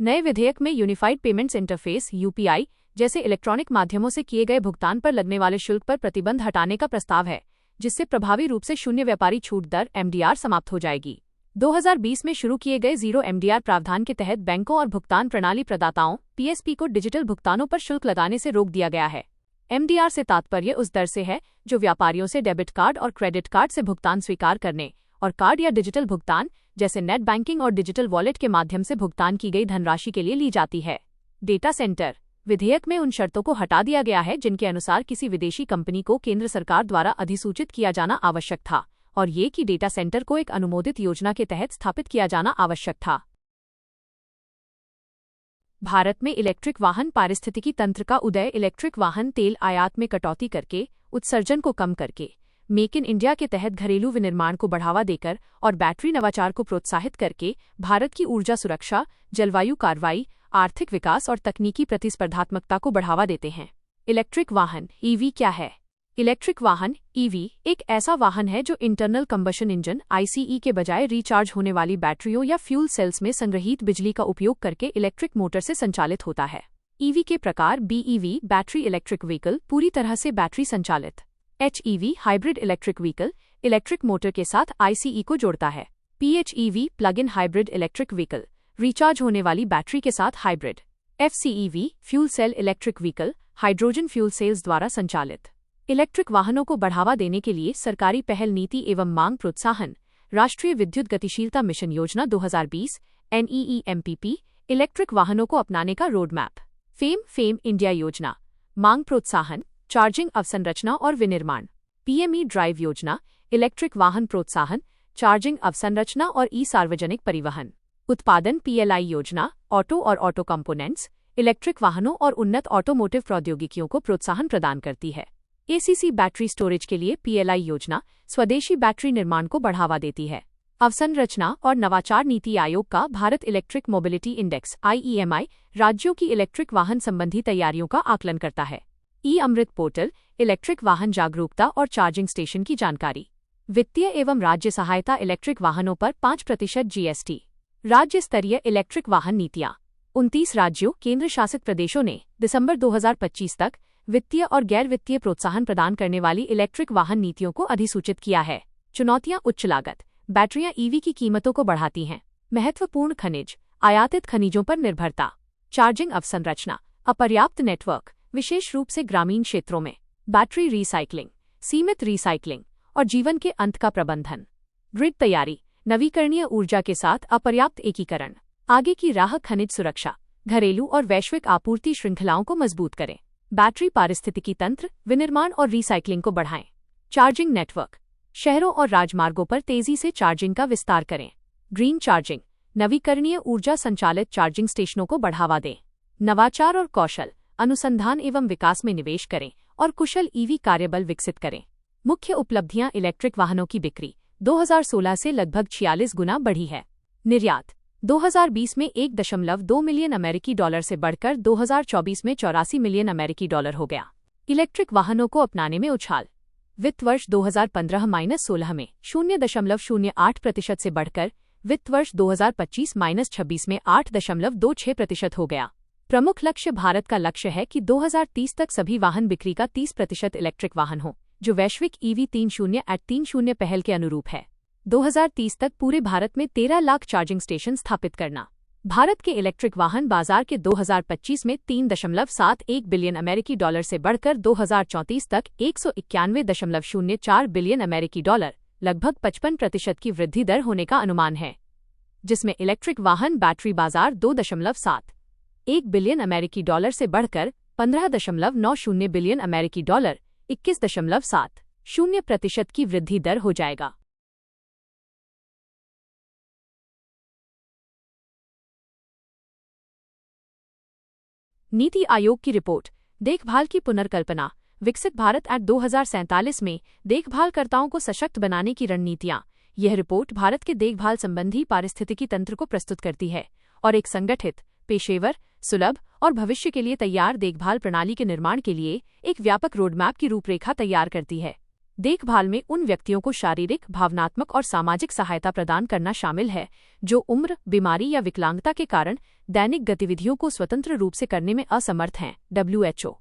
नए विधेयक में यूनिफाइड पेमेंट्स इंटरफेस UPI जैसे इलेक्ट्रॉनिक माध्यमों से किए गए भुगतान पर लगने वाले शुल्क पर प्रतिबंध हटाने का प्रस्ताव है, जिससे प्रभावी रूप से शून्य व्यापारी छूट दर MDR समाप्त हो जाएगी। 2020 में शुरू किए गए जीरो MDR प्रावधान के तहत बैंकों और भुगतान प्रणाली प्रदाताओं PSP को डिजिटल भुगतानों पर शुल्क लगाने से रोक दिया गया है। MDR से तात्पर्य उस दर से है जो व्यापारियों से डेबिट कार्ड और क्रेडिट कार्ड से भुगतान स्वीकार करने और कार्ड या डिजिटल भुगतान जैसे नेट बैंकिंग और डिजिटल वॉलेट के माध्यम से भुगतान की गई धनराशि के लिए ली जाती है। डेटा सेंटर, विधेयक में उन शर्तों को हटा दिया गया है जिनके अनुसार किसी विदेशी कंपनी को केंद्र सरकार द्वारा अधिसूचित किया जाना आवश्यक था, और ये कि डेटा सेंटर को एक अनुमोदित योजना के तहत स्थापित किया जाना आवश्यक था। भारत में इलेक्ट्रिक वाहन पारिस्थितिकी तंत्र का उदय, इलेक्ट्रिक वाहन तेल आयात में कटौती करके, उत्सर्जन को कम करके, मेक इन इंडिया के तहत घरेलू विनिर्माण को बढ़ावा देकर और बैटरी नवाचार को प्रोत्साहित करके भारत की ऊर्जा सुरक्षा, जलवायु कार्रवाई, आर्थिक विकास और तकनीकी प्रतिस्पर्धात्मकता को बढ़ावा देते हैं। इलेक्ट्रिक वाहन EV क्या है? इलेक्ट्रिक वाहन ईवी एक ऐसा वाहन है जो इंटरनल कंबशन इंजन आईसीई के बजाय रिचार्ज होने वाली बैटरियों या फ्यूल सेल्स में संग्रहीत बिजली का उपयोग करके इलेक्ट्रिक मोटर से संचालित होता है। ईवी के प्रकार बीईवी बैटरी इलेक्ट्रिक व्हीकल पूरी तरह से बैटरी संचालित, HEV hybrid electric vehicle electric motor के साथ आईसीई को जोड़ता है, PHEV plug in hybrid electric vehicle recharge होने वाली बैटरी के साथ hybrid, FCEV fuel cell electric vehicle hydrogen fuel cells द्वारा संचालित। इलेक्ट्रिक वाहनों को बढ़ावा देने के लिए सरकारी पहल नीति एवं मांग प्रोत्साहन राष्ट्रीय विद्युत गतिशीलता मिशन योजना 2020 NEEMPP इलेक्ट्रिक वाहनों को अपनाने का रोड मैप। फेम इंडिया योजना मांग प्रोत्साहन चार्जिंग अवसंरचना और विनिर्माण। पीएमई ड्राइव योजना इलेक्ट्रिक वाहन प्रोत्साहन चार्जिंग अवसंरचना और ई सार्वजनिक परिवहन। उत्पादन पीएलआई योजना ऑटो और ऑटो कंपोनेंट्स इलेक्ट्रिक वाहनों और उन्नत ऑटोमोटिव प्रौद्योगिकियों को प्रोत्साहन प्रदान करती है। एसीसी बैटरी स्टोरेज के लिए पीएलआई योजना स्वदेशी बैटरी निर्माण को बढ़ावा देती है। अवसंरचना और नवाचार नीति आयोग का Bharat electric mobility index IEMI राज्यों की इलेक्ट्रिक वाहन संबंधी तैयारियों का आकलन करता है। ई अमृत पोर्टल इलेक्ट्रिक वाहन जागरूकता और चार्जिंग स्टेशन की जानकारी। वित्तीय एवं राज्य सहायता इलेक्ट्रिक वाहनों पर 5% GST। राज्य स्तरीय इलेक्ट्रिक वाहन नीतियां 29 राज्यों केंद्र शासित प्रदेशों ने दिसंबर 2025 तक वित्तीय और गैर वित्तीय प्रोत्साहन प्रदान करने वाली इलेक्ट्रिक वाहन नीतियों को अधिसूचित किया है। चुनौतियां उच्च लागत बैटरियां ईवी की कीमतों को बढ़ाती हैं। महत्वपूर्ण खनिज आयातित खनिजों पर निर्भरता। चार्जिंग अवसंरचना अपर्याप्त नेटवर्क विशेष रूप से ग्रामीण क्षेत्रों में। बैटरी रिसाइकलिंग सीमित रिसाइकलिंग और जीवन के अंत का प्रबंधन। ग्रिड तैयारी नवीकरणीय ऊर्जा के साथ अपर्याप्त एकीकरण। आगे की राह खनिज सुरक्षा घरेलू और वैश्विक आपूर्ति श्रृंखलाओं को मजबूत करें। बैटरी पारिस्थितिकी तंत्र विनिर्माण और रिसाइकलिंग को बढ़ाएं। चार्जिंग नेटवर्क शहरों और राजमार्गों पर तेजी से चार्जिंग का विस्तार करें। ग्रीन चार्जिंग नवीकरणीय ऊर्जा संचालित चार्जिंग स्टेशनों को बढ़ावा दें। नवाचार और कौशल अनुसंधान एवं विकास में निवेश करें और कुशल ईवी कार्यबल विकसित करें। मुख्य उपलब्धियां इलेक्ट्रिक वाहनों की बिक्री 2016 से लगभग 46 गुना बढ़ी है। निर्यात 2020 में $1.2 मिलियन अमेरिकी डॉलर से बढ़कर 2024 में $84 मिलियन अमेरिकी डॉलर हो गया। इलेक्ट्रिक वाहनों को अपनाने में उछाल वित्त वर्ष 2015-16 में 0.08% से बढ़कर वित्त वर्ष 2025-26 में 8.26% हो गया। प्रमुख लक्ष्य भारत का लक्ष्य है कि 2030 तक सभी वाहन बिक्री का 30% इलेक्ट्रिक वाहन हो, जो वैश्विक EV 30 पहल के अनुरूप है। 2030 तक पूरे भारत में 13 लाख चार्जिंग स्टेशन स्थापित करना। भारत के इलेक्ट्रिक वाहन बाजार के 2025 में 3.71 बिलियन अमेरिकी डॉलर से बढ़कर 2034 तक 191.04 बिलियन अमेरिकी डॉलर लगभग 55% की वृद्धि दर होने का अनुमान है, जिसमें इलेक्ट्रिक वाहन बैटरी बाजार 2.71 बिलियन अमेरिकी डॉलर से बढ़कर 15.90 बिलियन अमेरिकी डॉलर 21.70% की वृद्धि दर हो जाएगा। नीति आयोग की रिपोर्ट देखभाल की पुनर्कल्पना विकसित भारत एक्ट 2047 में देखभालकर्ताओं को सशक्त बनाने की रणनीतियां। यह रिपोर्ट भारत के देखभाल संबंधी पारिस्थितिकी तंत्र को प्रस्तुत करती है और एक संगठित, पेशेवर, सुलभ और भविष्य के लिए तैयार देखभाल प्रणाली के निर्माण के लिए एक व्यापक रोडमैप की रूपरेखा तैयार करती है। देखभाल में उन व्यक्तियों को शारीरिक, भावनात्मक और सामाजिक सहायता प्रदान करना शामिल है जो उम्र, बीमारी या विकलांगता के कारण दैनिक गतिविधियों को स्वतंत्र रूप से करने में असमर्थ हैं। WHO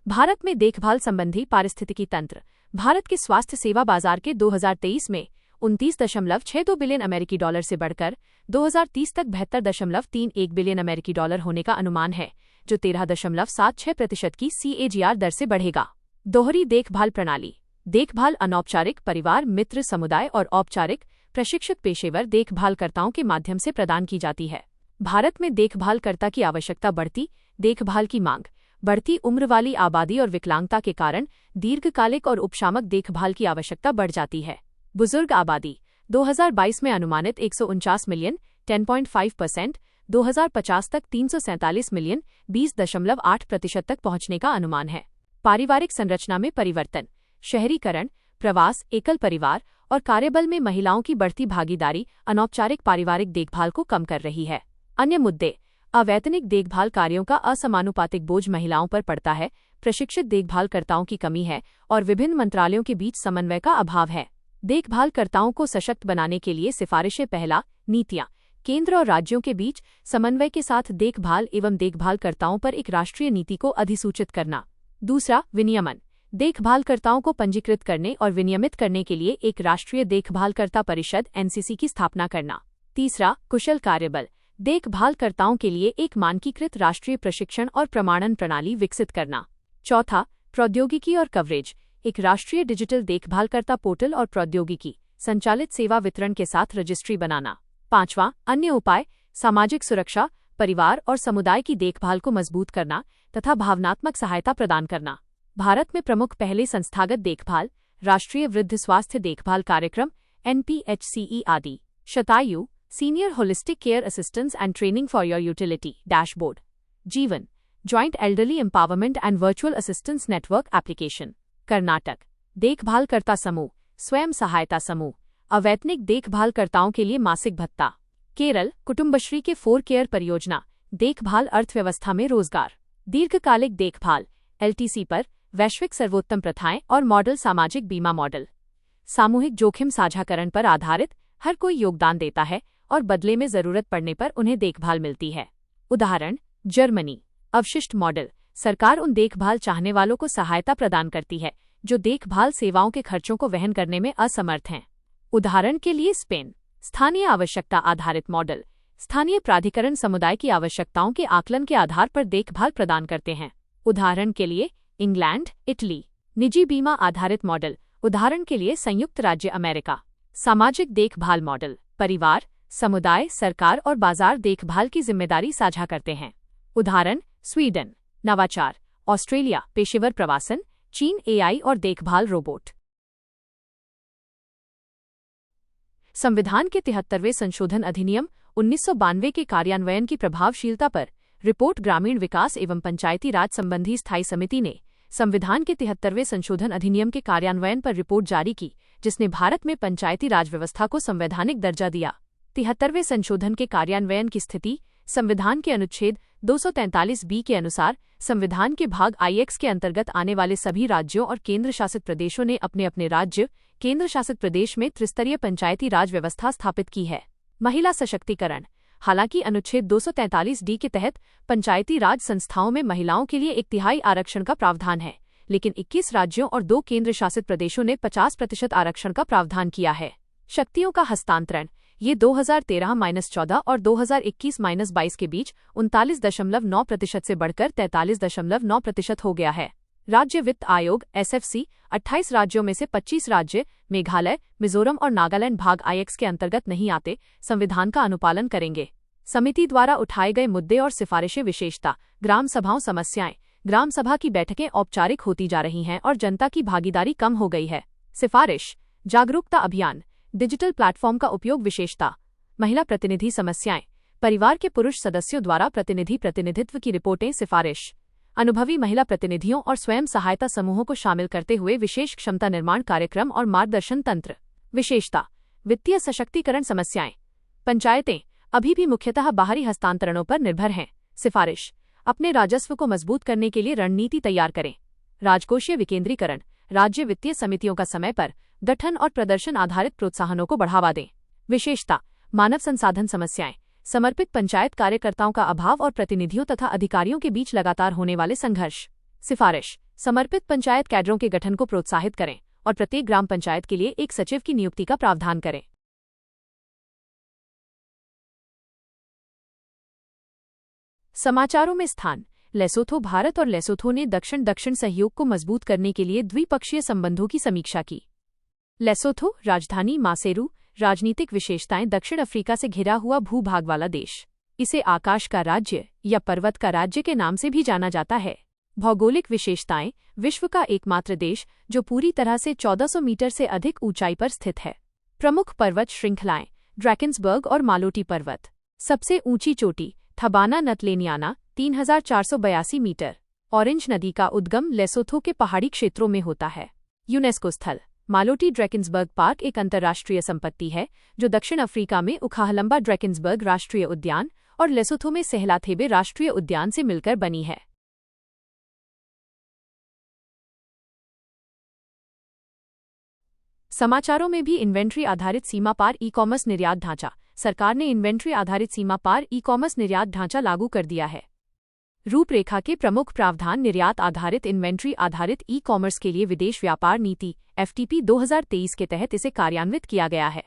भारत में देखभाल संबंधी पारिस्थितिकी तंत्र भारत के स्वास्थ्य सेवा बाजार के 2023 में 29.62 बिलियन अमेरिकी डॉलर से बढ़कर 2030 तक 72.31 बिलियन अमेरिकी डॉलर होने का अनुमान है, जो 13.76% की CAGR दर से बढ़ेगा। दोहरी देखभाल प्रणाली देखभाल अनौपचारिक, परिवार, मित्र, समुदाय और औपचारिक प्रशिक्षित पेशेवर देखभालकर्ताओं के माध्यम से प्रदान की जाती है। भारत में देखभालकर्ता की आवश्यकता बढ़ती देखभाल की मांग, बढ़ती उम्र वाली आबादी और विकलांगता के कारण दीर्घकालिक और उपशामक देखभाल की आवश्यकता बढ़ जाती है। बुजुर्ग आबादी 2022 में अनुमानित 149 मिलियन 10.5%, 2050 तक 347 मिलियन 20.8% तक पहुंचने का अनुमान है। पारिवारिक संरचना में परिवर्तन शहरीकरण, प्रवास, एकल परिवार और कार्यबल में महिलाओं की बढ़ती भागीदारी अनौपचारिक पारिवारिक देखभाल को कम कर रही है। अन्य मुद्दे अवैतनिक देखभाल कार्यों का असमानुपातिक बोझ महिलाओं पर पड़ता है। प्रशिक्षित देखभालकर्ताओं की कमी है और विभिन्न मंत्रालयों के बीच समन्वय का अभाव है। देखभालकर्ताओं को सशक्त बनाने के लिए सिफारिशें। पहला, नीतियाँ। केंद्र और राज्यों के बीच समन्वय के साथ देखभाल एवं देखभालकर्ताओं पर एक राष्ट्रीय नीति को अधिसूचित करना। दूसरा, विनियमन। देखभालकर्ताओं को पंजीकृत करने और विनियमित करने के लिए एक राष्ट्रीय देखभालकर्ता परिषद (एनसीसी) की स्थापना करना। तीसरा, कुशल कार्यबल। देखभालकर्ताओं के लिए एक मानकीकृत राष्ट्रीय प्रशिक्षण और प्रमाणन प्रणाली विकसित करना। चौथा, प्रौद्योगिकी और कवरेज। एक राष्ट्रीय डिजिटल देखभालकर्ता पोर्टल और प्रौद्योगिकी संचालित सेवा वितरण के साथ रजिस्ट्री बनाना। पांचवां, अन्य उपाय। सामाजिक सुरक्षा, परिवार और समुदाय की देखभाल को मजबूत करना तथा भावनात्मक सहायता प्रदान करना। भारत में प्रमुख पहले संस्थागत देखभाल, राष्ट्रीय वृद्ध स्वास्थ्य देखभाल कार्यक्रम (NPHCE) आदि। Shatayu, senior holistic care assistance and training for your utility dashboard. Jeevan, joint elderly empowerment and virtual assistance network application. Karnataka, देखभालकर्ता समूह, स्वयं सहायता समूह, अवैतनिक देखभालकर्ताओं के लिए मासिक भत्ता। केरल, कुटुंबश्री के 4 केयर परियोजना, देखभाल अर्थव्यवस्था में रोजगार। दीर्घकालिक देखभाल (LTC) पर वैश्विक सर्वोत्तम प्रथाएं और मॉडल। सामाजिक बीमा मॉडल, सामूहिक जोखिम साझाकरण पर आधारित, हर कोई योगदान देता है और बदले में जरूरत पड़ने पर उन्हें देखभाल मिलती है। उदाहरण, जर्मनी। अवशिष्ट मॉडल, सरकार उन देखभाल चाहने वालों को सहायता प्रदान करती है जो देखभाल सेवाओं के खर्चों को वहन करने में असमर्थ हैं। उदाहरण के लिए स्पेन। स्थानीय आवश्यकता आधारित मॉडल, स्थानीय प्राधिकरण समुदाय की आवश्यकताओं के आकलन के आधार पर देखभाल प्रदान करते हैं। उदाहरण के लिए इंग्लैंड, इटली। निजी बीमा आधारित मॉडल, उदाहरण के लिए संयुक्त राज्य अमेरिका। सामाजिक देखभाल मॉडल, परिवार, समुदाय, सरकार और बाजार देखभाल की जिम्मेदारी साझा करते हैं। उदाहरण, स्वीडन। नवाचार, ऑस्ट्रेलिया। पेशेवर प्रवासन, चीन। AI और देखभाल रोबोट। संविधान के 73वें संशोधन अधिनियम 1992 के कार्यान्वयन की प्रभावशीलता पर रिपोर्ट ग्रामीण विकास एवं पंचायती राज संबंधी स्थायी समिति ने संविधान के 73वें संशोधन अधिनियम के कार्यान्वयन पर रिपोर्ट जारी की, जिसने भारत में पंचायती राज व्यवस्था को संवैधानिक दर्जा दिया। 73वें संशोधन के कार्यान्वयन की स्थिति। संविधान के अनुच्छेद 243B के अनुसार संविधान के भाग IX के अंतर्गत आने वाले सभी राज्यों और केंद्र शासित प्रदेशों ने अपने अपने राज्य केंद्र शासित प्रदेश में त्रिस्तरीय पंचायती राज व्यवस्था स्थापित की है। महिला सशक्तिकरण। हालांकि अनुच्छेद 243D के तहत पंचायती राज संस्थाओं में महिलाओं के लिए 1/3 आरक्षण का प्रावधान है, लेकिन 21 राज्यों और 2 केंद्र शासित प्रदेशों ने 50% आरक्षण का प्रावधान किया है। शक्तियों का हस्तांतरण। ये 2013-14 और 2021-22 के बीच 39.9% से बढ़कर 43.9% हो गया है। राज्य वित्त आयोग (SFC) 28 राज्यों में से 25 राज्य, मेघालय, मिजोरम और नागालैंड भाग IX के अंतर्गत नहीं आते, संविधान का अनुपालन करेंगे। समिति द्वारा उठाए गए मुद्दे और सिफारिशें। विशेषता, ग्राम सभाओं। समस्याएं, ग्राम सभा की बैठकें औपचारिक होती जा रही हैं और जनता की भागीदारी कम हो गई है। सिफारिश, जागरूकता अभियान, डिजिटल प्लेटफॉर्म का उपयोग। विशेषता, महिला प्रतिनिधि। समस्याएं, परिवार के पुरुष सदस्यों द्वारा प्रतिनिधित्व की रिपोर्टें। सिफारिश, अनुभवी महिला प्रतिनिधियों और स्वयं सहायता समूहों को शामिल करते हुए विशेष क्षमता निर्माण कार्यक्रम और मार्गदर्शन तंत्र। विशेषता, वित्तीय सशक्तिकरण। समस्याएं, पंचायतें अभी भी मुख्यतः बाहरी हस्तांतरणों पर निर्भर हैं। सिफारिश, अपने राजस्व को मजबूत करने के लिए रणनीति तैयार करें। राजकोषीय विकेंद्रीकरण, राज्य वित्तीय समितियों का समय पर गठन और प्रदर्शन आधारित प्रोत्साहनों को बढ़ावा दें। विशेषता, मानव संसाधन समस्याएं, समर्पित पंचायत कार्यकर्ताओं का अभाव और प्रतिनिधियों तथा अधिकारियों के बीच लगातार होने वाले संघर्ष। सिफारिश, समर्पित पंचायत कैडरों के गठन को प्रोत्साहित करें और प्रत्येक ग्राम पंचायत के लिए एक सचिव की नियुक्ति का प्रावधान करें। समाचारों में स्थान। लेसोथो। भारत और लेसोथो ने दक्षिण सहयोग को मजबूत करने के लिए द्विपक्षीय संबंधों की समीक्षा की। लेसोथो, राजधानी मासेरू। राजनीतिक विशेषताएं, दक्षिण अफ्रीका से घिरा हुआ भूभाग वाला देश। इसे आकाश का राज्य या पर्वत का राज्य के नाम से भी जाना जाता है। भौगोलिक विशेषताएं, विश्व का एकमात्र देश जो पूरी तरह से 1400 मीटर से अधिक ऊंचाई पर स्थित है। प्रमुख पर्वत श्रृंखलाएं, ड्रैकेंसबर्ग और मालोटी पर्वत। सबसे ऊंची चोटी थबाना नतलेनियाना 3482 मीटर। ऑरेंज नदी का उद्गम लेसोथो के पहाड़ी क्षेत्रों में होता है। यूनेस्को स्थल। मालोटी ड्रैकेंसबर्ग पार्क एक अंतर्राष्ट्रीय संपत्ति है जो दक्षिण अफ्रीका में उखाहलंबा ड्रैकेंसबर्ग राष्ट्रीय उद्यान और लेसोथो में सेहलाथेबे राष्ट्रीय उद्यान से मिलकर बनी है। समाचारों में भी इन्वेंट्री आधारित सीमा पार ई कॉमर्स निर्यात ढांचा। सरकार ने इन्वेंट्री आधारित सीमा पार ई कॉमर्स निर्यात ढांचा लागू कर दिया है। रूपरेखा के प्रमुख प्रावधान निर्यात आधारित इन्वेंट्री आधारित ई कॉमर्स के लिए विदेश व्यापार नीति FTP 2023 के तहत इसे कार्यान्वित किया गया है।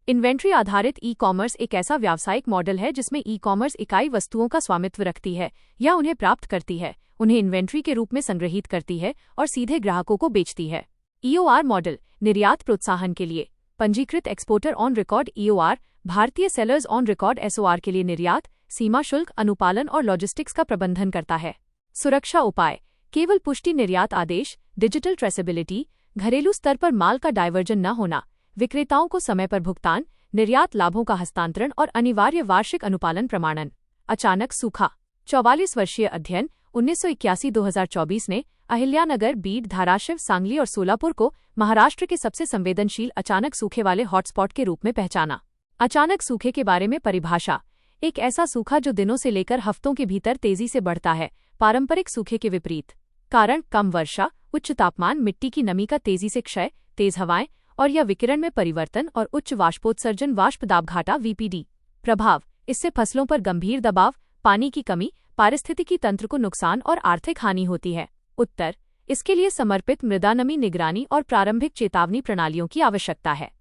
इन्वेंट्री आधारित ई कॉमर्स एक ऐसा व्यावसायिक मॉडल है जिसमें ई कॉमर्स इकाई वस्तुओं का स्वामित्व रखती है या उन्हें प्राप्त करती है, उन्हें इन्वेंट्री के रूप में संग्रहीत करती है और सीधे ग्राहकों को बेचती है। EOR मॉडल निर्यात प्रोत्साहन के लिए पंजीकृत एक्सपोर्टर ऑन रिकॉर्ड EOR, भारतीय सेलर्स ऑन रिकॉर्ड SOR के लिए निर्यात, सीमा शुल्क, अनुपालन और लॉजिस्टिक्स का प्रबंधन करता है। सुरक्षा उपाय केवल पुष्टि निर्यात आदेश, डिजिटल ट्रेसेबिलिटी, घरेलू स्तर पर माल का डायवर्जन न होना, विक्रेताओं को समय पर भुगतान, निर्यात लाभों का हस्तांतरण और अनिवार्य वार्षिक अनुपालन प्रमाणन। अचानक सूखा 44 वर्षीय अध्ययन 1981-2024 ने अहिल्यानगर, बीड, धाराशिव, सांगली और सोलापुर को महाराष्ट्र के सबसे संवेदनशील अचानक सूखे वाले हॉटस्पॉट के रूप में पहचाना। अचानक सूखे के बारे में परिभाषा एक ऐसा सूखा जो दिनों से लेकर हफ्तों के भीतर तेजी से बढ़ता है, पारंपरिक सूखे के विपरीत। कारण कम वर्षा, उच्च तापमान, मिट्टी की नमी का तेजी से क्षय, तेज हवाएं और या विकिरण में परिवर्तन और उच्च वाष्पोत्सर्जन वाष्प दाब घाटा VPD। प्रभाव इससे फसलों पर गंभीर दबाव, पानी की कमी, पारिस्थितिकी तंत्र को नुकसान और आर्थिक हानि होती है। उत्तर इसके लिए समर्पित मृदा नमी निगरानी और प्रारंभिक चेतावनी प्रणालियों की आवश्यकता है।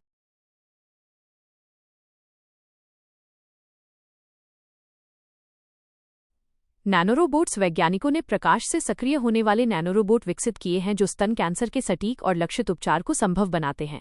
नैनोरोबोट्स वैज्ञानिकों ने प्रकाश से सक्रिय होने वाले नैनोरोबोट विकसित किए हैं जो स्तन कैंसर के सटीक और लक्षित उपचार को संभव बनाते हैं।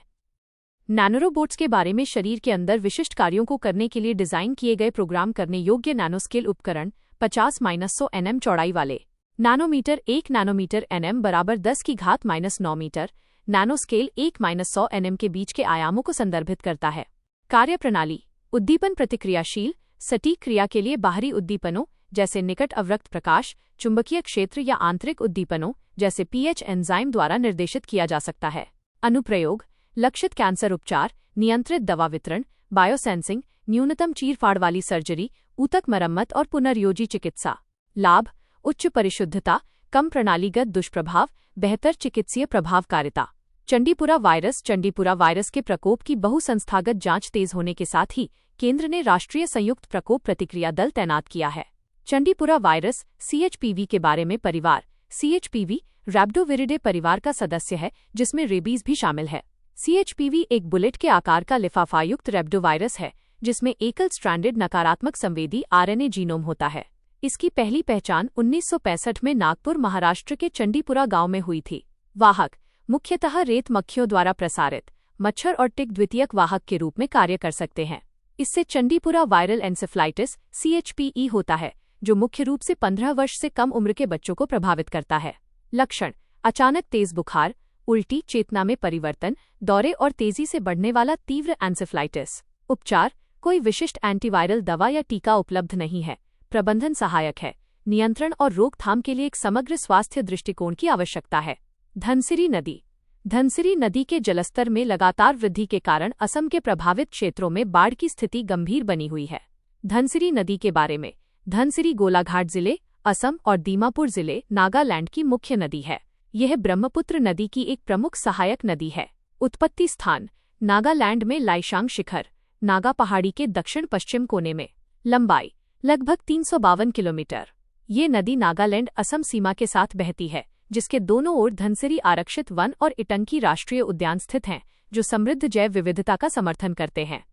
नैनोरोबोट्स के बारे में शरीर के अंदर विशिष्ट कार्यों को करने के लिए डिजाइन किए गए प्रोग्राम करने योग्य नैनोस्केल उपकरण 50-100 nm चौड़ाई वाले नैनोमीटर 1 नैनोमीटर nm बराबर 10⁻⁹ मीटर नैनोस्केल 1-100 nm के बीच के आयामों को संदर्भित करता है। कार्यप्रणाली उद्दीपन प्रतिक्रियाशील सटीक क्रिया के लिए बाहरी उद्दीपनों जैसे निकट अवरक्त प्रकाश, चुंबकीय क्षेत्र या आंतरिक उद्दीपनों जैसे pH एंजाइम द्वारा निर्देशित किया जा सकता है। अनुप्रयोग लक्षित कैंसर उपचार, नियंत्रित दवा वितरण, बायोसेंसिंग, न्यूनतम चीरफाड़ वाली सर्जरी, ऊतक मरम्मत और पुनर्योजी चिकित्सा। लाभ उच्च परिशुद्धता, कम प्रणालीगत दुष्प्रभाव, बेहतर चिकित्सीय प्रभावकारिता। चंडीपुरा वायरस के प्रकोप की बहुसंस्थागत जांच तेज होने के साथ ही केंद्र ने राष्ट्रीय संयुक्त प्रकोप प्रतिक्रिया दल तैनात किया है। चंडीपुरा वायरस CHPV के बारे में परिवार CHPV रैप्डोविरिडे परिवार का सदस्य है जिसमें रेबीज भी शामिल है। CHPV एक बुलेट के आकार का लिफाफायुक्त रैप्डोवायरस है जिसमें एकल स्ट्रैंडेड नकारात्मक संवेदी RNA जीनोम होता है। इसकी पहली पहचान 1965 में नागपुर, महाराष्ट्र के चंडीपुरा गांव में हुई थी। वाहक मुख्यतः रेत मक्खियों द्वारा प्रसारित मच्छर और टिक द्वितीयक वाहक के रूप में कार्य कर सकते हैं। इससे चंडीपुरा वायरल एन्सेफ्लाइटिस CHPE होता है जो मुख्य रूप से 15 वर्ष से कम उम्र के बच्चों को प्रभावित करता है। लक्षण अचानक तेज बुखार, उल्टी, चेतना में परिवर्तन, दौरे और तेजी से बढ़ने वाला तीव्र एन्सेफ्लाइटिस। उपचार कोई विशिष्ट एंटीवायरल दवा या टीका उपलब्ध नहीं है। प्रबंधन सहायक है। नियंत्रण और रोकथाम के लिए एक समग्र स्वास्थ्य दृष्टिकोण की आवश्यकता है। धनसिरी नदी के जलस्तर में लगातार वृद्धि के कारण असम के प्रभावित क्षेत्रों में बाढ़ की स्थिति गंभीर बनी हुई है। धनसिरी नदी के बारे में धनसिरी गोलाघाट जिले, असम और दीमापुर जिले, नागालैंड की मुख्य नदी है। यह ब्रह्मपुत्र नदी की एक प्रमुख सहायक नदी है। उत्पत्ति स्थान नागालैंड में लाइशांग शिखर, नागा पहाड़ी के दक्षिण पश्चिम कोने में। लंबाई लगभग 352 किलोमीटर। ये नदी नागालैंड असम सीमा के साथ बहती है जिसके दोनों ओर धनसिरी आरक्षित वन और इटंकी राष्ट्रीय उद्यान स्थित हैं जो समृद्ध जैव विविधता का समर्थन करते हैं।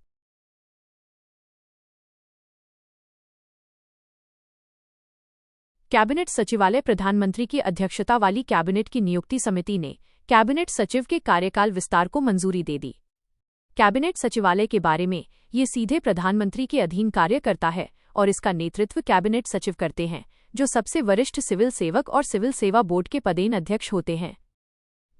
कैबिनेट सचिवालय प्रधानमंत्री की अध्यक्षता वाली कैबिनेट की नियुक्ति समिति ने कैबिनेट सचिव के कार्यकाल विस्तार को मंजूरी दे दी। कैबिनेट सचिवालय के बारे में ये सीधे प्रधानमंत्री के अधीन कार्य करता है और इसका नेतृत्व कैबिनेट सचिव करते हैं जो सबसे वरिष्ठ सिविल सेवक और सिविल सेवा बोर्ड के पदेन अध्यक्ष होते हैं।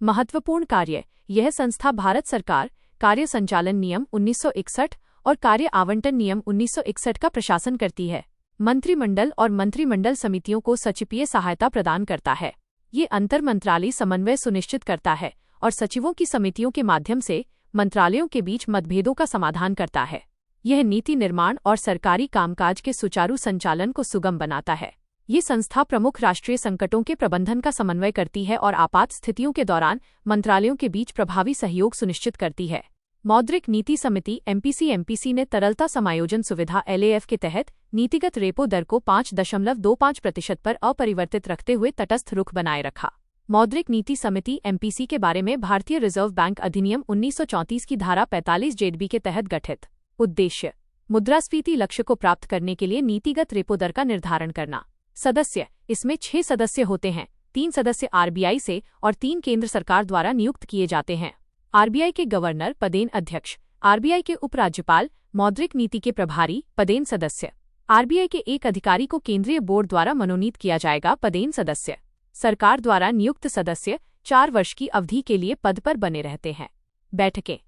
महत्वपूर्ण कार्य यह संस्था भारत सरकार कार्य संचालन नियम 1961 और कार्य आवंटन नियम 1961 का प्रशासन करती है। मंत्रिमंडल और मंत्रिमंडल समितियों को सचिवीय सहायता प्रदान करता है। ये अंतर मंत्रालयी समन्वय सुनिश्चित करता है और सचिवों की समितियों के माध्यम से मंत्रालयों के बीच मतभेदों का समाधान करता है। यह नीति निर्माण और सरकारी कामकाज के सुचारू संचालन को सुगम बनाता है। ये संस्था प्रमुख राष्ट्रीय संकटों के प्रबंधन का समन्वय करती है और आपात स्थितियों के दौरान मंत्रालयों के बीच प्रभावी सहयोग सुनिश्चित करती है। मौद्रिक नीति समिति एमपीसी ने तरलता समायोजन सुविधा LAF के तहत नीतिगत रेपो दर को 5.25% पर अपरिवर्तित रखते हुए तटस्थ रुख बनाए रखा। मौद्रिक नीति समिति MPC के बारे में भारतीय रिजर्व बैंक अधिनियम 1934 की धारा 45 JB के तहत गठित। उद्देश्य: मुद्रास्फीति लक्ष्य को प्राप्त करने के लिए नीतिगत रेपो दर का निर्धारण करना। सदस्य: इसमें 6 सदस्य होते हैं, 3 सदस्य RBI से और 3 केंद्र सरकार द्वारा नियुक्त किए जाते हैं। RBI के गवर्नर पदेन अध्यक्ष, RBI के उपराज्यपाल, मौद्रिक नीति के प्रभारी पदेन सदस्य। RBI के एक अधिकारी को केंद्रीय बोर्ड द्वारा मनोनीत किया जाएगा पदेन सदस्य। सरकार द्वारा नियुक्त सदस्य 4 वर्ष की अवधि के लिए पद पर बने रहते हैं। बैठकें: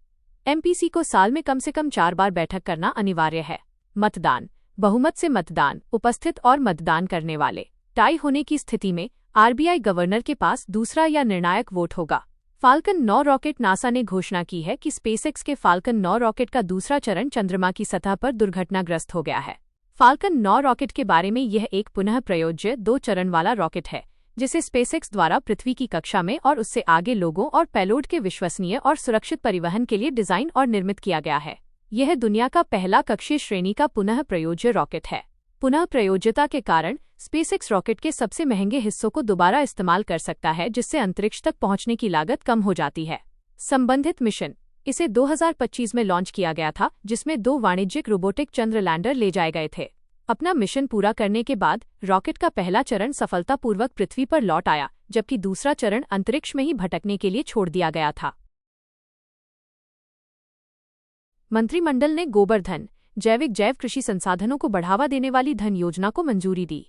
MPC को साल में कम से कम 4 बार बैठक करना अनिवार्य है। मतदान: बहुमत से मतदान, उपस्थित और मतदान करने वाले। टाई होने की स्थिति में RBI गवर्नर के पास दूसरा या निर्णायक वोट होगा। फाल्कन 9 रॉकेट: नासा ने घोषणा की है कि स्पेसएक्स के फाल्कन 9 रॉकेट का दूसरा चरण चंद्रमा की सतह पर दुर्घटनाग्रस्त हो गया है। फाल्कन 9 रॉकेट के बारे में यह एक पुनः प्रयोज्य 2 चरण वाला रॉकेट है, जिसे स्पेसएक्स द्वारा पृथ्वी की कक्षा में और उससे आगे लोगों और पेलोड के विश्वसनीय और सुरक्षित परिवहन के लिए डिजाइन और निर्मित किया गया है। यह दुनिया का पहला कक्षीय श्रेणी का पुनः प्रयोज्य रॉकेट है। पुनः प्रयोज्यता के कारण स्पेसएक्स रॉकेट के सबसे महंगे हिस्सों को दोबारा इस्तेमाल कर सकता है, जिससे अंतरिक्ष तक पहुंचने की लागत कम हो जाती है। संबंधित मिशन: इसे 2025 में लॉन्च किया गया था, जिसमें 2 वाणिज्यिक रोबोटिक चंद्र लैंडर ले जाए गए थे। अपना मिशन पूरा करने के बाद रॉकेट का पहला चरण सफलतापूर्वक पृथ्वी पर लौट आया, जबकि दूसरा चरण अंतरिक्ष में ही भटकने के लिए छोड़ दिया गया था। मंत्रिमंडल ने गोबर-धन जैव कृषि संसाधनों को बढ़ावा देने वाली धन योजना को मंजूरी दी।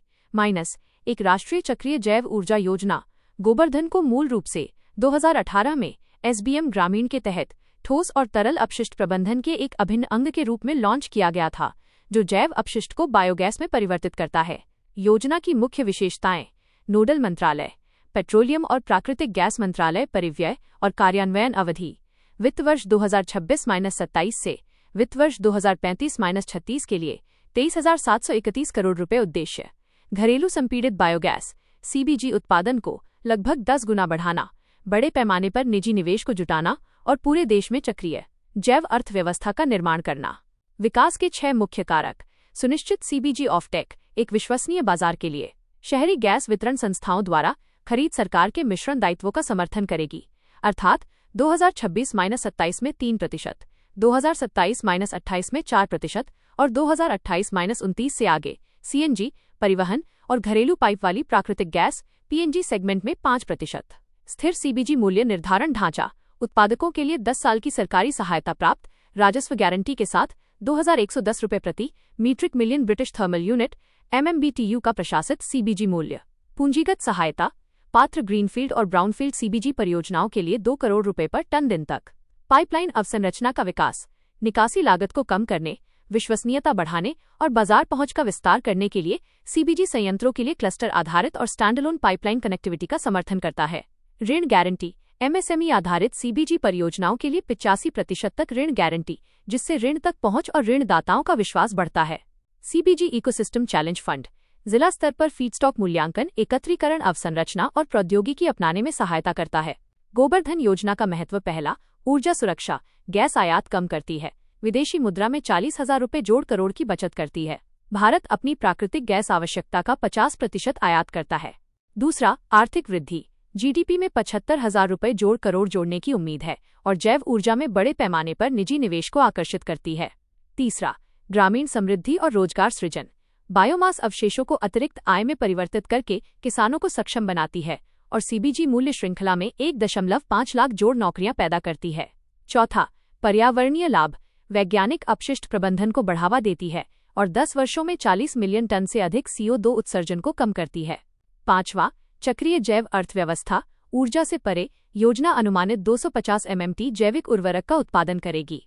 एक राष्ट्रीय चक्रीय जैव ऊर्जा योजना गोबर-धन को मूल रूप से 2018 में SBM ग्रामीण के तहत ठोस और तरल अपशिष्ट प्रबंधन के एक अभिन्न अंग के रूप में लॉन्च किया गया था, जो जैव अपशिष्ट को बायोगैस में परिवर्तित करता है। योजना की मुख्य विशेषताएं: नोडल मंत्रालय पेट्रोलियम और प्राकृतिक गैस मंत्रालय, परिव्यय और कार्यान्वयन अवधि वित्त वर्ष 2026-27 से वित्त वर्ष 2035-36 के लिए 23,731 करोड़ रुपए। उद्देश्य: घरेलू संपीड़ित बायोगैस CBG उत्पादन को लगभग 10 गुना बढ़ाना, बड़े पैमाने पर निजी निवेश को जुटाना और पूरे देश में चक्रीय जैव अर्थव्यवस्था का निर्माण करना। विकास के 6 मुख्य कारक सुनिश्चित: CBG ऑफटेक एक विश्वसनीय बाजार के लिए। शहरी गैस वितरण संस्थाओं द्वारा खरीद सरकार के मिश्रण दायित्वों का समर्थन करेगी, अर्थात 2026-27 में 3%, 2027-28 में 4% और 2028-29 से आगे CNG, परिवहन और घरेलू पाइप वाली प्राकृतिक गैस PNG सेगमेंट में 5%। स्थिर CBG मूल्य निर्धारण ढांचा: उत्पादकों के लिए 10 साल की सरकारी सहायता प्राप्त, राजस्व गारंटी के साथ 2,110 रुपये प्रति metric million British thermal unit MMBTU का प्रशासित CBG मूल्य। पूंजीगत सहायता: पात्र ग्रीनफील्ड और ब्राउनफील्ड CBG परियोजनाओं के लिए 2 करोड़ रुपए पर टन दिन तक। पाइपलाइन अवसंरचना का विकास: निकासी लागत को कम करने, विश्वसनीयता बढ़ाने और बाजार पहुंच का विस्तार करने के लिए CBG संयंत्रों के लिए क्लस्टर आधारित और स्टैंडअलोन पाइपलाइन कनेक्टिविटी का समर्थन करता है। ऋण गारंटी: MSME आधारित CBG परियोजनाओं के लिए 85% तक ऋण गारंटी, जिससे ऋण तक पहुंच और ऋणदाताओं का विश्वास बढ़ता है। CBG इकोसिस्टम चैलेंज फंड: जिला स्तर पर फीडस्टॉक मूल्यांकन, एकत्रीकरण, अवसंरचना और प्रौद्योगिकी अपनाने में सहायता करता है। गोबर-धन योजना का महत्व: पहला, ऊर्जा सुरक्षा, गैस आयात कम करती है, विदेशी मुद्रा में 40,000 रुपये जोड़ करोड़ की बचत करती है। भारत अपनी प्राकृतिक गैस आवश्यकता का 50% आयात करता है। दूसरा, आर्थिक वृद्धि, GDP में 75,000 रुपये जोड़ करोड़ जोड़ने की उम्मीद है और जैव ऊर्जा में बड़े पैमाने पर निजी निवेश को आकर्षित करती है। तीसरा, ग्रामीण समृद्धि और रोजगार सृजन, बायोमास अवशेषों को अतिरिक्त आय में परिवर्तित करके किसानों को सक्षम बनाती है और CBG मूल्य श्रृंखला में 1.5 लाख जोड़ नौकरियां पैदा करती है। चौथा, पर्यावरणीय लाभ, वैज्ञानिक अपशिष्ट प्रबंधन को बढ़ावा देती है और 10 वर्षों में 40 मिलियन टन से अधिक CO2 उत्सर्जन को कम करती है। पांचवा, चक्रीय जैव अर्थव्यवस्था, ऊर्जा से परे, योजना अनुमानित 250 MMT जैविक उर्वरक का उत्पादन करेगी।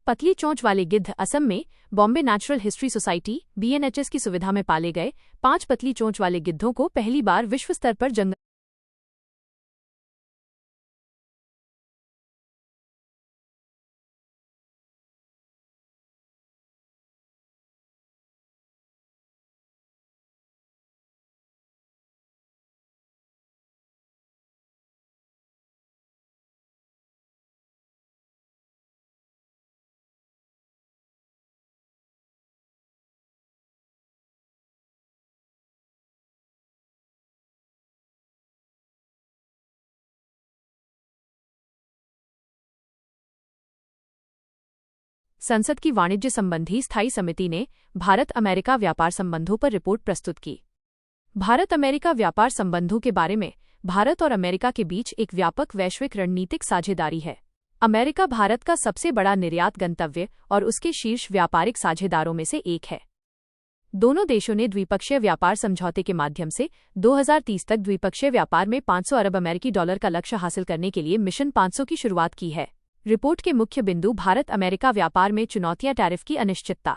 पतली चोंच वाले गिद्ध असम में Bombay natural history society BNHS की सुविधा में पाले गए 5 पतली चोंच वाले गिद्धों को पहली बार विश्व स्तर पर जंगल संसद की वाणिज्य संबंधी स्थायी समिति ने भारत अमेरिका व्यापार संबंधों पर रिपोर्ट प्रस्तुत की। भारत अमेरिका व्यापार संबंधों के बारे में भारत और अमेरिका के बीच एक व्यापक वैश्विक रणनीतिक साझेदारी है। अमेरिका भारत का सबसे बड़ा निर्यात गंतव्य और उसके शीर्ष व्यापारिक साझेदारों में से एक है। दोनों देशों ने द्विपक्षीय व्यापार समझौते के माध्यम से 2030 तक द्विपक्षीय व्यापार में 500 अरब अमेरिकी डॉलर का लक्ष्य हासिल करने के लिए मिशन 500 की शुरुआत की है। रिपोर्ट के मुख्य बिंदु भारत अमेरिका व्यापार में चुनौतियां, टैरिफ की अनिश्चितता।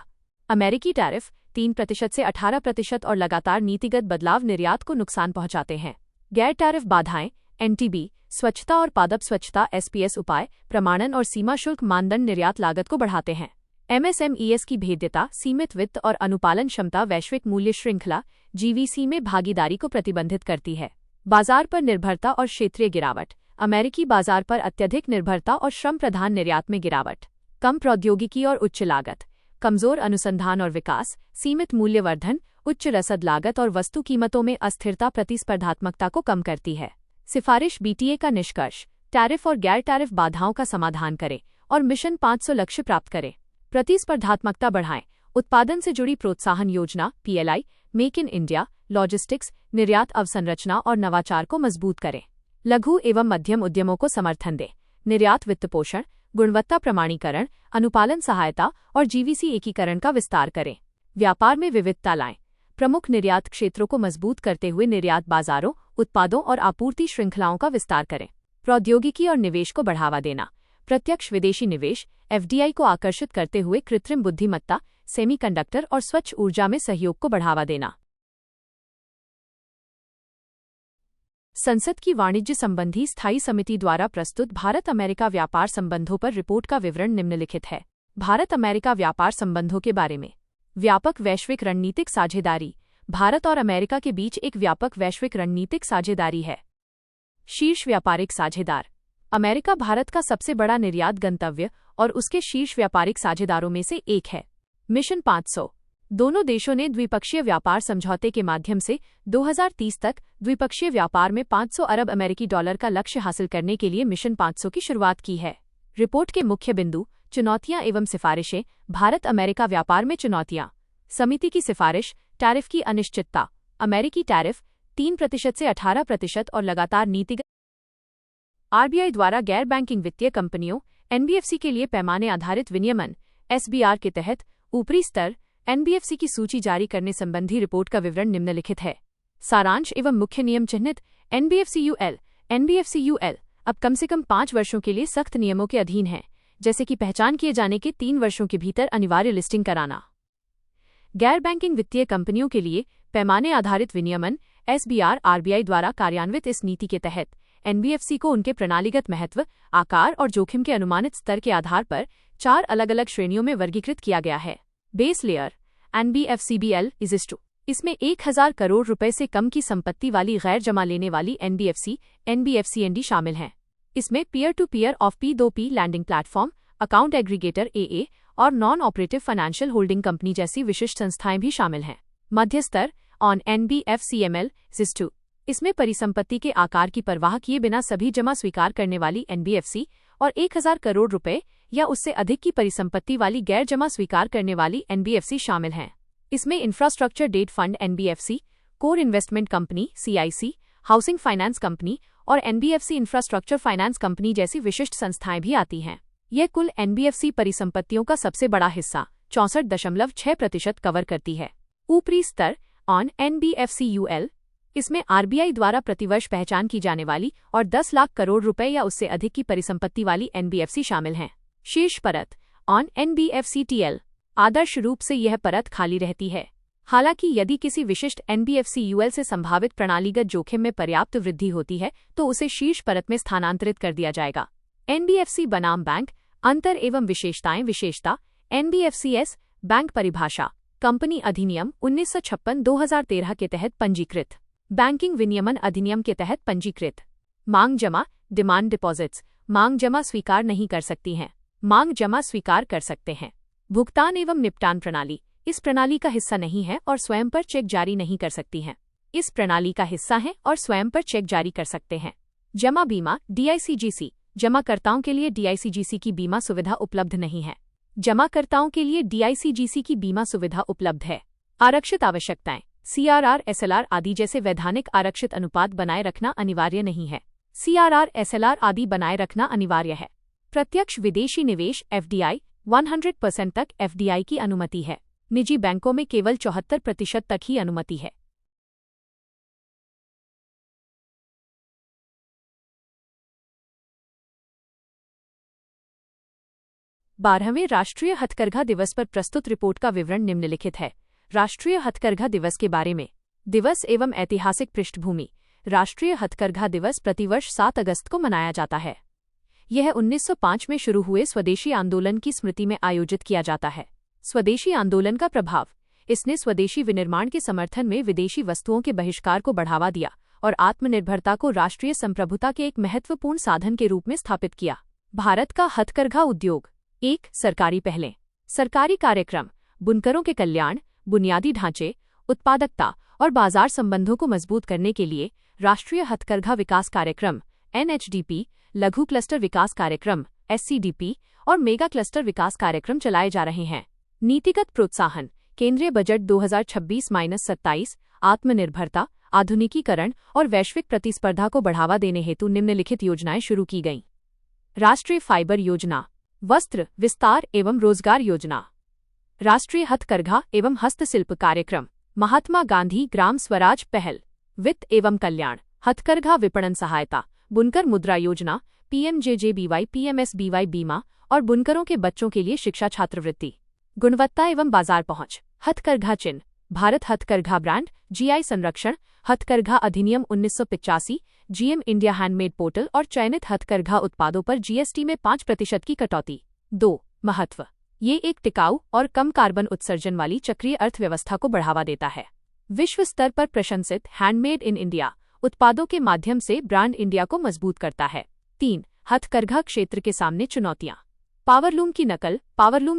अमेरिकी टैरिफ 3% से 18% और लगातार नीतिगत बदलाव निर्यात को नुकसान पहुंचाते हैं। गैर टैरिफ बाधाएं, एनटीबी, स्वच्छता और पादप स्वच्छता एसपीएस उपाय, प्रमाणन और सीमा शुल्क मानदंड निर्यात लागत को बढ़ाते हैं। एमएसएमईएस की भेद्यता, सीमित वित्त और अनुपालन क्षमता वैश्विक मूल्य श्रृंखला जीवीसी में भागीदारी को प्रतिबंधित करती है। बाजार पर निर्भरता और क्षेत्रीय गिरावट। अमेरिकी बाजार पर अत्यधिक निर्भरता और श्रम प्रधान निर्यात में गिरावट। कम प्रौद्योगिकी और उच्च लागत, कमजोर अनुसंधान और विकास, सीमित मूल्यवर्धन, उच्च रसद लागत और वस्तु कीमतों में अस्थिरता प्रतिस्पर्धात्मकता को कम करती है। सिफारिश बीटीए का निष्कर्ष, टैरिफ और गैर टैरिफ बाधाओं का समाधान करें और मिशन 500 लक्ष्य प्राप्त करें। प्रतिस्पर्धात्मकता बढ़ाएं, उत्पादन से जुड़ी प्रोत्साहन योजना PLI, make in India, logistics, निर्यात अवसंरचना और नवाचार को मजबूत करें। लघु एवं मध्यम उद्यमों को समर्थन दें, निर्यात वित्तपोषण, गुणवत्ता प्रमाणीकरण, अनुपालन सहायता और जीवीसी एकीकरण का विस्तार करें। व्यापार में विविधता लाएं, प्रमुख निर्यात क्षेत्रों को मजबूत करते हुए निर्यात बाजारों, उत्पादों और आपूर्ति श्रृंखलाओं का विस्तार करें। प्रौद्योगिकी और निवेश को बढ़ावा देना, प्रत्यक्ष विदेशी निवेश एफडीआई को आकर्षित करते हुए कृत्रिम बुद्धिमत्ता, सेमीकंडक्टर और स्वच्छ ऊर्जा में सहयोग को बढ़ावा देना। संसद की वाणिज्य संबंधी स्थायी समिति द्वारा प्रस्तुत भारत अमेरिका व्यापार संबंधों पर रिपोर्ट का विवरण निम्नलिखित है। भारत अमेरिका व्यापार संबंधों के बारे में। व्यापक वैश्विक रणनीतिक साझेदारी। भारत और अमेरिका के बीच एक व्यापक वैश्विक रणनीतिक साझेदारी है। शीर्ष व्यापारिक साझेदार। अमेरिका भारत का सबसे बड़ा निर्यात गंतव्य और उसके शीर्ष व्यापारिक साझेदारों में से एक है। मिशन 500। दोनों देशों ने द्विपक्षीय व्यापार समझौते के माध्यम से 2030 तक द्विपक्षीय व्यापार में 500 अरब अमेरिकी डॉलर का लक्ष्य हासिल करने के लिए मिशन 500 की शुरुआत की है। रिपोर्ट के मुख्य बिंदु, चुनौतियां एवं सिफारिशें। भारत अमेरिका व्यापार में चुनौतियां। समिति की सिफारिश, टैरिफ की अनिश्चितता। अमेरिकी टैरिफ 3% से 18% और लगातार नीतिगत। आरबीआई द्वारा गैर बैंकिंग वित्तीय कंपनियों एनबीएफसी के लिए पैमाने आधारित विनियमन एसबीआर के तहत ऊपरी स्तर एनबीएफसी की सूची जारी करने संबंधी रिपोर्ट का विवरण निम्नलिखित है। सारांश एवं मुख्य नियम चिह्नित। एनबीएफसी अब कम से कम 5 वर्षों के लिए सख्त नियमों के अधीन है, जैसे कि पहचान किए जाने के 3 वर्षों के भीतर अनिवार्य लिस्टिंग कराना। गैर बैंकिंग वित्तीय कंपनियों के लिए पैमाने आधारित विनियमन एसबीआर आरबीआई द्वारा कार्यान्वित इस नीति के तहत एनबीएफसी को उनके प्रणालीगत महत्व, आकार और जोखिम के अनुमानित स्तर के आधार पर 4 अलग-अलग श्रेणियों में वर्गीकृत किया गया है। बेस लेयर एनबीएफसीबीएल इसमें 1000 करोड़ रुपए से कम की संपत्ति वाली गैर जमा लेने वाली एनबीएफसी शामिल हैं। इसमें peer to peer of P2P lending platform, account aggregator AA और non operative financial holding company जैसी विशिष्ट संस्थाएं भी शामिल हैं। मध्य स्तर ऑन एनबीएफसीएमएल इसमें परिसंपत्ति के आकार की परवाह किए बिना सभी जमा स्वीकार करने वाली एनबीएफसी और 1000 करोड़ रुपए या उससे अधिक की परिसंपत्ति वाली गैर जमा स्वीकार करने वाली एनबीएफसी शामिल हैं। इसमें infrastructure debt fund NBFC, core investment company CIC, housing finance company और एनबीएफसी इंफ्रास्ट्रक्चर फाइनेंस कंपनी जैसी विशिष्ट संस्थाएं भी आती हैं। यह कुल एनबीएफसी परिसंपत्तियों का सबसे बड़ा हिस्सा 64.6% कवर करती है। ऊपरी स्तर ऑन एनबीएफसीयूएल इसमें आरबीआई द्वारा प्रतिवर्ष पहचान की जाने वाली और 10 लाख करोड़ रुपए या उससे अधिक की परिसंपत्ति वाली एनबीएफसी शामिल हैं। शीर्ष परत ऑन एनबीएफसीटीएल आदर्श रूप से यह परत खाली रहती है। हालांकि यदि किसी विशिष्ट एनबीएफसीयूएल से संभावित प्रणालीगत जोखिम में पर्याप्त वृद्धि होती है तो उसे शीर्ष परत में स्थानांतरित कर दिया जाएगा। एनबीएफसी बनाम बैंक अंतर एवं विशेषताएं। विशेषता एनबीएफसीएस बैंक परिभाषा कंपनी अधिनियम 1956-2013 के तहत पंजीकृत, बैंकिंग विनियमन अधिनियम के तहत पंजीकृत। मांग जमा डिमांड डिपॉजिट्स मांग जमा स्वीकार नहीं कर सकती हैं, मांग जमा स्वीकार कर सकते हैं। भुगतान एवं निपटान प्रणाली इस प्रणाली का हिस्सा नहीं है और स्वयं पर चेक जारी नहीं कर सकती हैं। इस प्रणाली का हिस्सा है और स्वयं पर चेक जारी कर सकते हैं। जमा बीमा DICGC जमाकर्ताओं के लिए DICGC की बीमा सुविधा उपलब्ध नहीं है। जमाकर्ताओं के लिए DICGC की बीमा सुविधा उपलब्ध है। आरक्षित आवश्यकताएं, CRR, SLR आदि जैसे वैधानिक आरक्षित अनुपात बनाए रखना अनिवार्य नहीं है। CRR, SLR आदि बनाए रखना अनिवार्य है। प्रत्यक्ष विदेशी निवेश FDI 100% तक FDI की अनुमति है। निजी बैंकों में केवल 74% तक ही अनुमति है। 12वें राष्ट्रीय हथकरघा दिवस पर प्रस्तुत रिपोर्ट का विवरण निम्नलिखित है। राष्ट्रीय हथकरघा दिवस के बारे में। दिवस एवं ऐतिहासिक पृष्ठभूमि। राष्ट्रीय हथकरघा दिवस प्रतिवर्ष 7 अगस्त को मनाया जाता है। यह 1905 में शुरू हुए स्वदेशी आंदोलन की स्मृति में आयोजित किया जाता है। स्वदेशी आंदोलन का प्रभाव। इसने स्वदेशी विनिर्माण के समर्थन में विदेशी वस्तुओं के बहिष्कार को बढ़ावा दिया और आत्मनिर्भरता को राष्ट्रीय संप्रभुता के एक महत्वपूर्ण साधन के रूप में स्थापित किया। भारत का हथकरघा उद्योग। 1. सरकारी पहलें। सरकारी कार्यक्रम। बुनकरों के कल्याण, बुनियादी ढांचे, उत्पादकता और बाजार संबंधों को मजबूत करने के लिए राष्ट्रीय हथकरघा विकास कार्यक्रम NHDP, लघु क्लस्टर विकास कार्यक्रम SCDP और मेगा क्लस्टर विकास कार्यक्रम चलाए जा रहे हैं। नीतिगत प्रोत्साहन। केंद्रीय बजट 2026-27 आत्मनिर्भरता, आधुनिकीकरण और वैश्विक प्रतिस्पर्धा को बढ़ावा देने हेतु निम्नलिखित योजनाएं शुरू की गईं। राष्ट्रीय फाइबर योजना, वस्त्र विस्तार एवं रोजगार योजना, राष्ट्रीय हथकरघा एवं हस्तशिल्प कार्यक्रम, महात्मा गांधी ग्राम स्वराज पहल, वित्त एवं कल्याण, हथकरघा विपणन सहायता, बुनकर मुद्रा योजना, PMJJBY PMSBY बीमा और बुनकरों के बच्चों के लिए शिक्षा छात्रवृत्ति। गुणवत्ता एवं बाजार पहुंच। हथकरघा चिन्ह, भारत हथकरघा ब्रांड, GI संरक्षण, हथकरघा अधिनियम 1985, GM इंडिया हैंडमेड पोर्टल और चयनित हथकरघा उत्पादों पर GST में 5% की कटौती। 2. महत्व। ये एक टिकाऊ और कम कार्बन उत्सर्जन वाली चक्रीय अर्थव्यवस्था को बढ़ावा देता है। विश्व स्तर पर प्रशंसित हैंडमेड इन इंडिया उत्पादों के माध्यम से ब्रांड इंडिया को मजबूत करता है। 3. हथकरघा क्षेत्र के सामने चुनौतियां। पावरलूम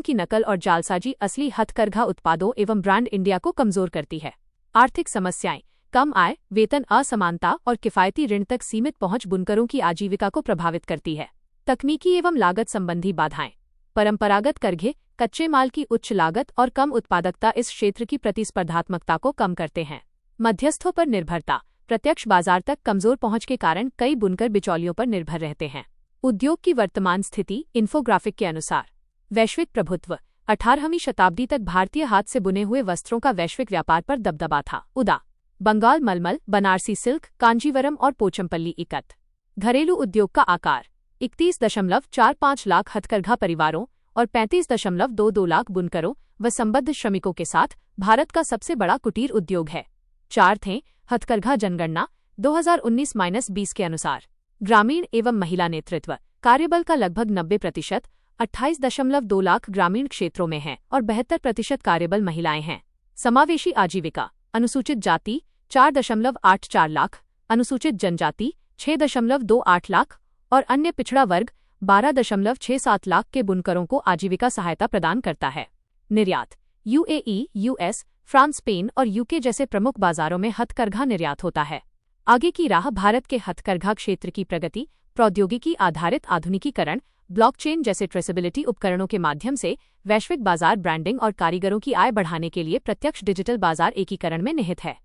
की नकल और जालसाजी असली हथकरघा उत्पादों एवं ब्रांड इंडिया को कमजोर करती है। आर्थिक समस्याएं। कम आय, वेतन असमानता और किफायती ऋण तक सीमित पहुंच बुनकरों की आजीविका को प्रभावित करती है। तकनीकी एवं लागत संबंधी बाधाएं। परंपरागत करघे, कच्चे माल की उच्च लागत और कम उत्पादकता इस क्षेत्र की प्रतिस्पर्धात्मकता को कम करते हैं। मध्यस्थों पर निर्भरता। प्रत्यक्ष बाजार तक कमजोर पहुंच के कारण कई बुनकर बिचौलियों पर निर्भर रहते हैं। उद्योग की वर्तमान स्थिति। इन्फोग्राफिक के अनुसार वैश्विक प्रभुत्व। 18वीं शताब्दी तक भारतीय हाथ से बुने हुए वस्त्रों का वैश्विक व्यापार पर दबदबा था। उदा. बंगाल मलमल, बनारसी सिल्क, कांजीवरम और पोचमपल्ली इकत। घरेलू उद्योग का आकार 31.45 लाख हथकरघा परिवारों और 35.22 लाख बुनकरों व संबद्ध श्रमिकों के साथ भारत का सबसे बड़ा कुटीर उद्योग है। 4 थे हथकरघा जनगणना 2019-20 के अनुसार। ग्रामीण एवं महिला नेतृत्व। कार्यबल का लगभग 90%, 28.2 लाख ग्रामीण क्षेत्रों में है और 72% कार्यबल महिलाएं हैं। समावेशी आजीविका। अनुसूचित जाति 4.84 लाख, अनुसूचित जनजाति 6.28 लाख और अन्य पिछड़ा वर्ग 12.67 लाख के बुनकरों को आजीविका सहायता प्रदान करता है। निर्यात। UAE, US, फ्रांस, स्पेन और UK जैसे प्रमुख बाजारों में हथकरघा निर्यात होता है। आगे की राह। भारत के हथकरघा क्षेत्र की प्रगति। प्रौद्योगिकी आधारित आधुनिकीकरण, ब्लॉकचेन जैसे ट्रेसेबिलिटी उपकरणों के माध्यम से वैश्विक बाजार ब्रांडिंग और कारीगरों की आय बढ़ाने के लिए प्रत्यक्ष डिजिटल बाजार एकीकरण में निहित है।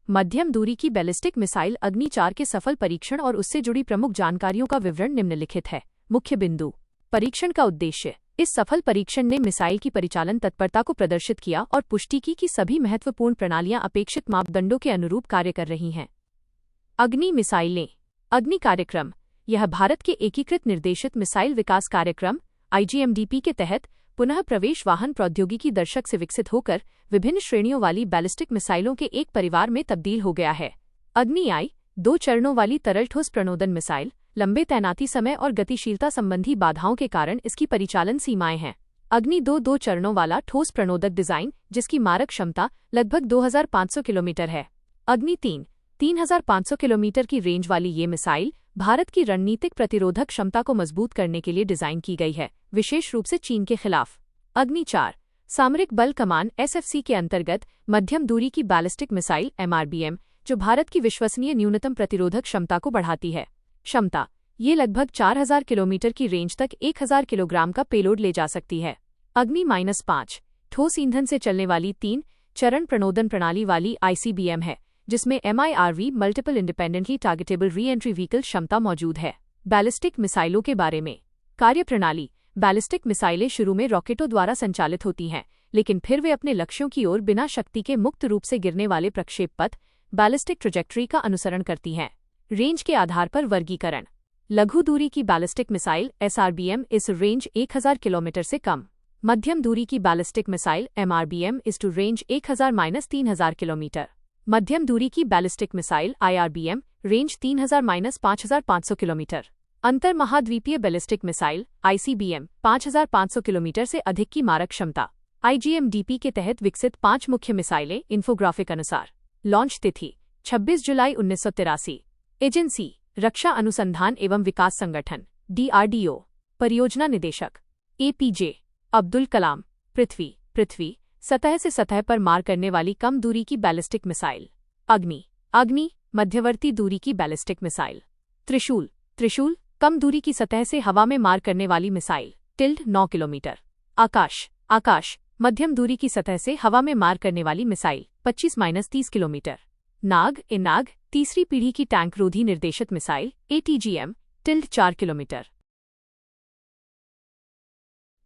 मध्यम दूरी की बैलिस्टिक मिसाइल अग्नि 4 के सफल परीक्षण और उससे जुड़ी प्रमुख जानकारियों का विवरण निम्नलिखित है। मुख्य बिंदु। परीक्षण का उद्देश्य। इस सफल परीक्षण ने मिसाइल की परिचालन तत्परता को प्रदर्शित किया और पुष्टि की कि सभी महत्वपूर्ण प्रणालियां अपेक्षित मापदंडों के अनुरूप कार्य कर रही हैं। अग्नि मिसाइलें। अग्नि कार्यक्रम। यह भारत के एकीकृत निर्देशित मिसाइल विकास कार्यक्रम IGMDP के तहत पुनः प्रवेश वाहन प्रौद्योगिकी दर्शक से विकसित होकर विभिन्न श्रेणियों वाली बैलिस्टिक मिसाइलों के एक परिवार में तब्दील हो गया है। अग्नि I 2 चरणों वाली तरल ठोस प्रणोदन मिसाइल। लंबे तैनाती समय और गतिशीलता संबंधी बाधाओं के कारण इसकी परिचालन सीमाएं हैं। अग्नि 2 चरणों वाला ठोस प्रणोदक डिजाइन, जिसकी मारक क्षमता लगभग 2500 किलोमीटर है। अग्नि 3500 किलोमीटर की रेंज वाली ये मिसाइल भारत की रणनीतिक प्रतिरोधक क्षमता को मजबूत करने के लिए डिजाइन की गई है, विशेष रूप से चीन के खिलाफ। अग्नि 4 सामरिक बल कमान SFC के अंतर्गत मध्यम दूरी की बैलिस्टिक मिसाइल MRBM, जो भारत की विश्वसनीय न्यूनतम प्रतिरोधक क्षमता को बढ़ाती है। क्षमता। ये लगभग 4000 किलोमीटर की रेंज तक 1000 किलोग्राम का पेलोड ले जा सकती है। अग्नि-5 ठोस ईंधन से चलने वाली 3 चरण प्रणोदन प्रणाली वाली ICBM है, जिसमें MIRV multiple independently targetable re entry vehicle क्षमता मौजूद है। बैलिस्टिक मिसाइलों के बारे में कार्यप्रणाली। बैलिस्टिक मिसाइलें शुरू में रॉकेटों द्वारा संचालित होती हैं, लेकिन फिर वे अपने लक्ष्यों की ओर बिना शक्ति के मुक्त रूप से गिरने वाले प्रक्षेप पथ बैलिस्टिक ट्रैजेक्टरी का अनुसरण करती हैं। रेंज के आधार पर वर्गीकरण। लघु दूरी की बैलिस्टिक मिसाइल SRBM इस रेंज 1000 किलोमीटर से कम। मध्यम दूरी की बैलिस्टिक मिसाइल MRBM इस टू रेंज 1000-3000 किलोमीटर। मध्यम दूरी की ballistic missile IRBM range 3000-5500 kilometre. अंतर महाद्वीपीय बैलिस्टिक मिसाइल ICBM 5500 किलोमीटर से अधिक की मारक क्षमता। IGMDP के तहत विकसित 5 मुख्य मिसाइलें। इन्फोग्राफिक अनुसार लॉन्च तिथि 26 जुलाई 1983। एजेंसी रक्षा अनुसंधान एवं विकास संगठन DRDO। परियोजना निदेशक APJ अब्दुल कलाम। पृथ्वी सतह से सतह पर मार करने वाली कम दूरी की बैलिस्टिक मिसाइल। अग्नि मध्यवर्ती दूरी की बैलिस्टिक मिसाइल। त्रिशूल कम दूरी की सतह से हवा में मार करने वाली मिसाइल। 9 किलोमीटर। आकाश मध्यम दूरी की सतह से हवा में मार करने वाली मिसाइल। 25-30 किलोमीटर। नाग तीसरी पीढ़ी की टैंक रोधी निर्देशित मिसाइल ATGM 4 किलोमीटर।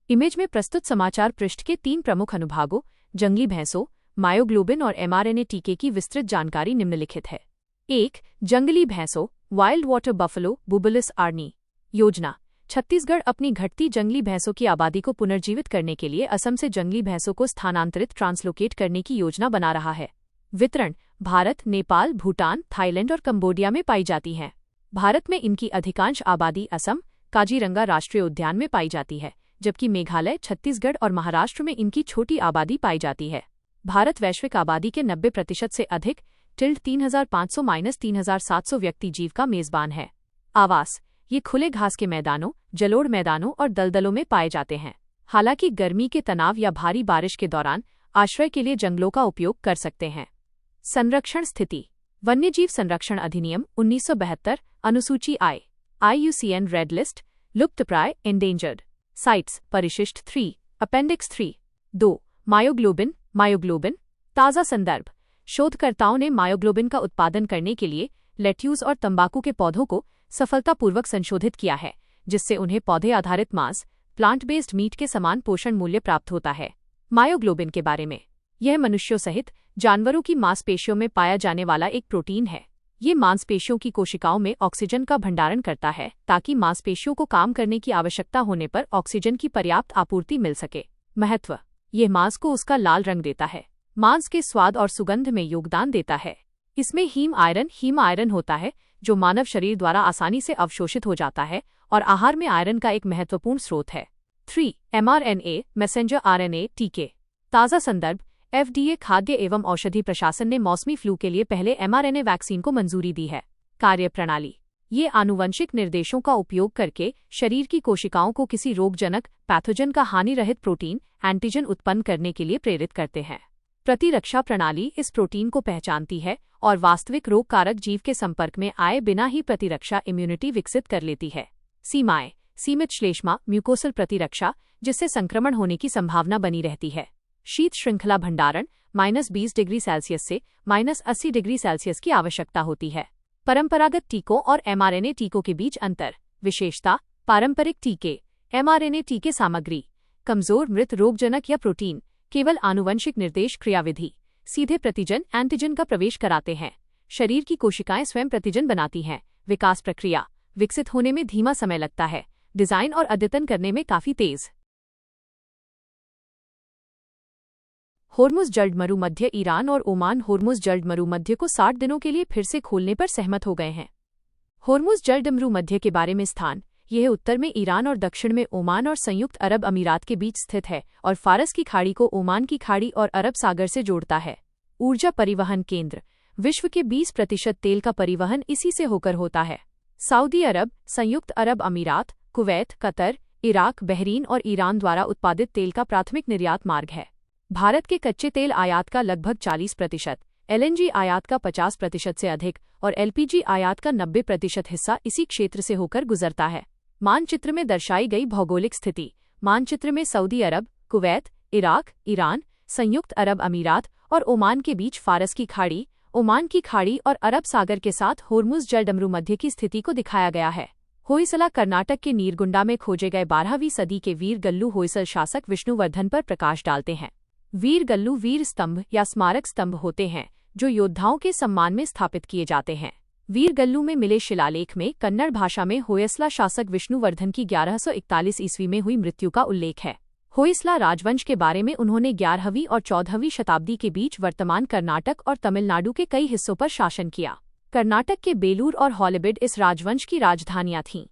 इमेज में प्रस्तुत समाचार पृष्ठ के 3 प्रमुख अनुभागों जंगली भैंसों, मायोग्लोबिन और mRNA टीके की विस्तृत जानकारी निम्नलिखित है। 1. जंगली भैंसों वाइल्ड वाटर बफलो बुबुलस आर्नी। योजना। छत्तीसगढ़ अपनी घटती जंगली भैंसों की आबादी को पुनर्जीवित करने के लिए असम से जंगली भैंसों को स्थानांतरित ट्रांसलोकेट करने की योजना बना रहा है। वितरण। भारत, नेपाल, भूटान, थाईलैंड और कंबोडिया में पाई जाती हैं। भारत में इनकी अधिकांश आबादी असम, काजीरंगा राष्ट्रीय उद्यान में पाई जाती है, जबकि मेघालय, छत्तीसगढ़ और महाराष्ट्र में इनकी छोटी आबादी पाई जाती है। भारत वैश्विक आबादी के 90% से अधिक 3500-3700 व्यक्ति जीव का मेजबान है। आवास। ये खुले घास के मैदानों, जलोढ़ मैदानों और दलदलों में पाए जाते हैं। हालांकि गर्मी के तनाव या भारी बारिश के दौरान आश्रय के लिए जंगलों का उपयोग कर सकते हैं। संरक्षण स्थिति। वन्यजीव संरक्षण अधिनियम 1972 अनुसूची I IUCN रेड लिस्ट लुप्तप्राय एंडेंजर्ड साइट्स परिशिष्ट 3 अपेंडिक्स 3। 2. मायोग्लोबिन ताज़ा संदर्भ। शोधकर्ताओं ने मायोग्लोबिन का उत्पादन करने के लिए लेट्यूस और तंबाकू के पौधों को सफलतापूर्वक संशोधित किया है, जिससे उन्हें पौधे आधारित मांस प्लांट बेस्ड मीट के समान पोषण मूल्य प्राप्त होता है। मायोग्लोबिन के बारे में। यह मनुष्यों सहित जानवरों की मांसपेशियों में पाया जाने वाला एक प्रोटीन है। ये मांसपेशियों की कोशिकाओं में ऑक्सीजन का भंडारण करता है, ताकि मांसपेशियों को काम करने की आवश्यकता होने पर ऑक्सीजन की पर्याप्त आपूर्ति मिल सके। महत्व। यह मांस को उसका लाल रंग देता है, मांस के स्वाद और सुगंध में योगदान देता है। इसमें हीम आयरन होता है, जो मानव शरीर द्वारा आसानी से अवशोषित हो जाता है और आहार में आयरन का एक महत्वपूर्ण स्रोत है। 3. mRNA मैसेंजर RNA टीके। ताज़ा संदर्भ। FDA खाद्य एवं औषधि प्रशासन ने मौसमी फ्लू के लिए पहले mRNA वैक्सीन को मंजूरी दी है। कार्यप्रणाली। ये आनुवंशिक निर्देशों का उपयोग करके शरीर की कोशिकाओं को किसी रोगजनक पैथोजन का हानिरहित प्रोटीन एंटीजन उत्पन्न करने के लिए प्रेरित करते हैं। प्रतिरक्षा प्रणाली इस प्रोटीन को पहचानती है और वास्तविक रोग कारक जीव के संपर्क में आए बिना ही प्रतिरक्षा इम्यूनिटी विकसित कर लेती है। सीमाएं। सीमित श्लेष्मा म्यूकोसल प्रतिरक्षा, जिससे संक्रमण होने की संभावना बनी रहती है। शीत श्रृंखला भंडारण -20 डिग्री सेल्सियस से -80 डिग्री सेल्सियस की आवश्यकता होती है। परंपरागत टीकों और mRNA टीकों के बीच अंतर। विशेषता। पारंपरिक टीके mRNA टीके सामग्री कमजोर मृत रोगजनक या प्रोटीन, केवल आनुवंशिक निर्देश क्रियाविधि, सीधे प्रतिजन एंटीजन का प्रवेश कराते हैं। शरीर की कोशिकाएं स्वयं प्रतिजन बनाती हैं। विकास प्रक्रिया। विकसित होने में धीमा समय लगता है, डिजाइन और अद्यतन करने में काफी तेज। होर्मुज जल्द मरुमध्य। ईरान और ओमान होर्मुज जल्द मरुमध्य को 60 दिनों के लिए फिर से खोलने पर सहमत हो गए हैं। होर्मुज जल्द मरुमध्य के बारे में स्थान। यह उत्तर में ईरान और दक्षिण में ओमान और संयुक्त अरब अमीरात के बीच स्थित है और फारस की खाड़ी को ओमान की खाड़ी और अरब सागर से जोड़ता है। ऊर्जा परिवहन केंद्र। विश्व के 20% तेल का परिवहन इसी से होकर होता है। सऊदी अरब, संयुक्त अरब अमीरात, कुवैत, कतर, इराक, बहरीन और ईरान द्वारा उत्पादित तेल का प्राथमिक निर्यात मार्ग है। भारत के कच्चे तेल आयात का लगभग 40%, LNG आयात का 50% से अधिक और LPG आयात का 90% हिस्सा इसी क्षेत्र से होकर गुजरता है। मानचित्र में दर्शाई गई भौगोलिक स्थिति। मानचित्र में सऊदी अरब, कुवैत, इराक, ईरान, संयुक्त अरब अमीरात और ओमान के बीच फारस की खाड़ी, ओमान की खाड़ी और अरब सागर के साथ होर्मुज जलडमरू मध्य की स्थिति को दिखाया गया है। होयसला कर्नाटक के नीरगुंडा में खोजे गए 12वीं सदी के वीर गल्लू होयसल शासक विष्णुवर्धन पर प्रकाश डालते हैं। वीर गल्लू वीर स्तंभ या स्मारक स्तंभ होते हैं जो योद्धाओं के सम्मान में स्थापित किए जाते हैं। वीर गल्लू में मिले शिलालेख में कन्नड़ भाषा में होयसला शासक विष्णुवर्धन की 1141 ईस्वी में हुई मृत्यु का उल्लेख है। होयसला राजवंश के बारे में उन्होंने 11वीं और 14वीं शताब्दी के बीच वर्तमान कर्नाटक और तमिलनाडु के कई हिस्सों पर शासन किया। कर्नाटक के बेलूर और हॉलिबिड इस राजवंश की राजधानियां थीं।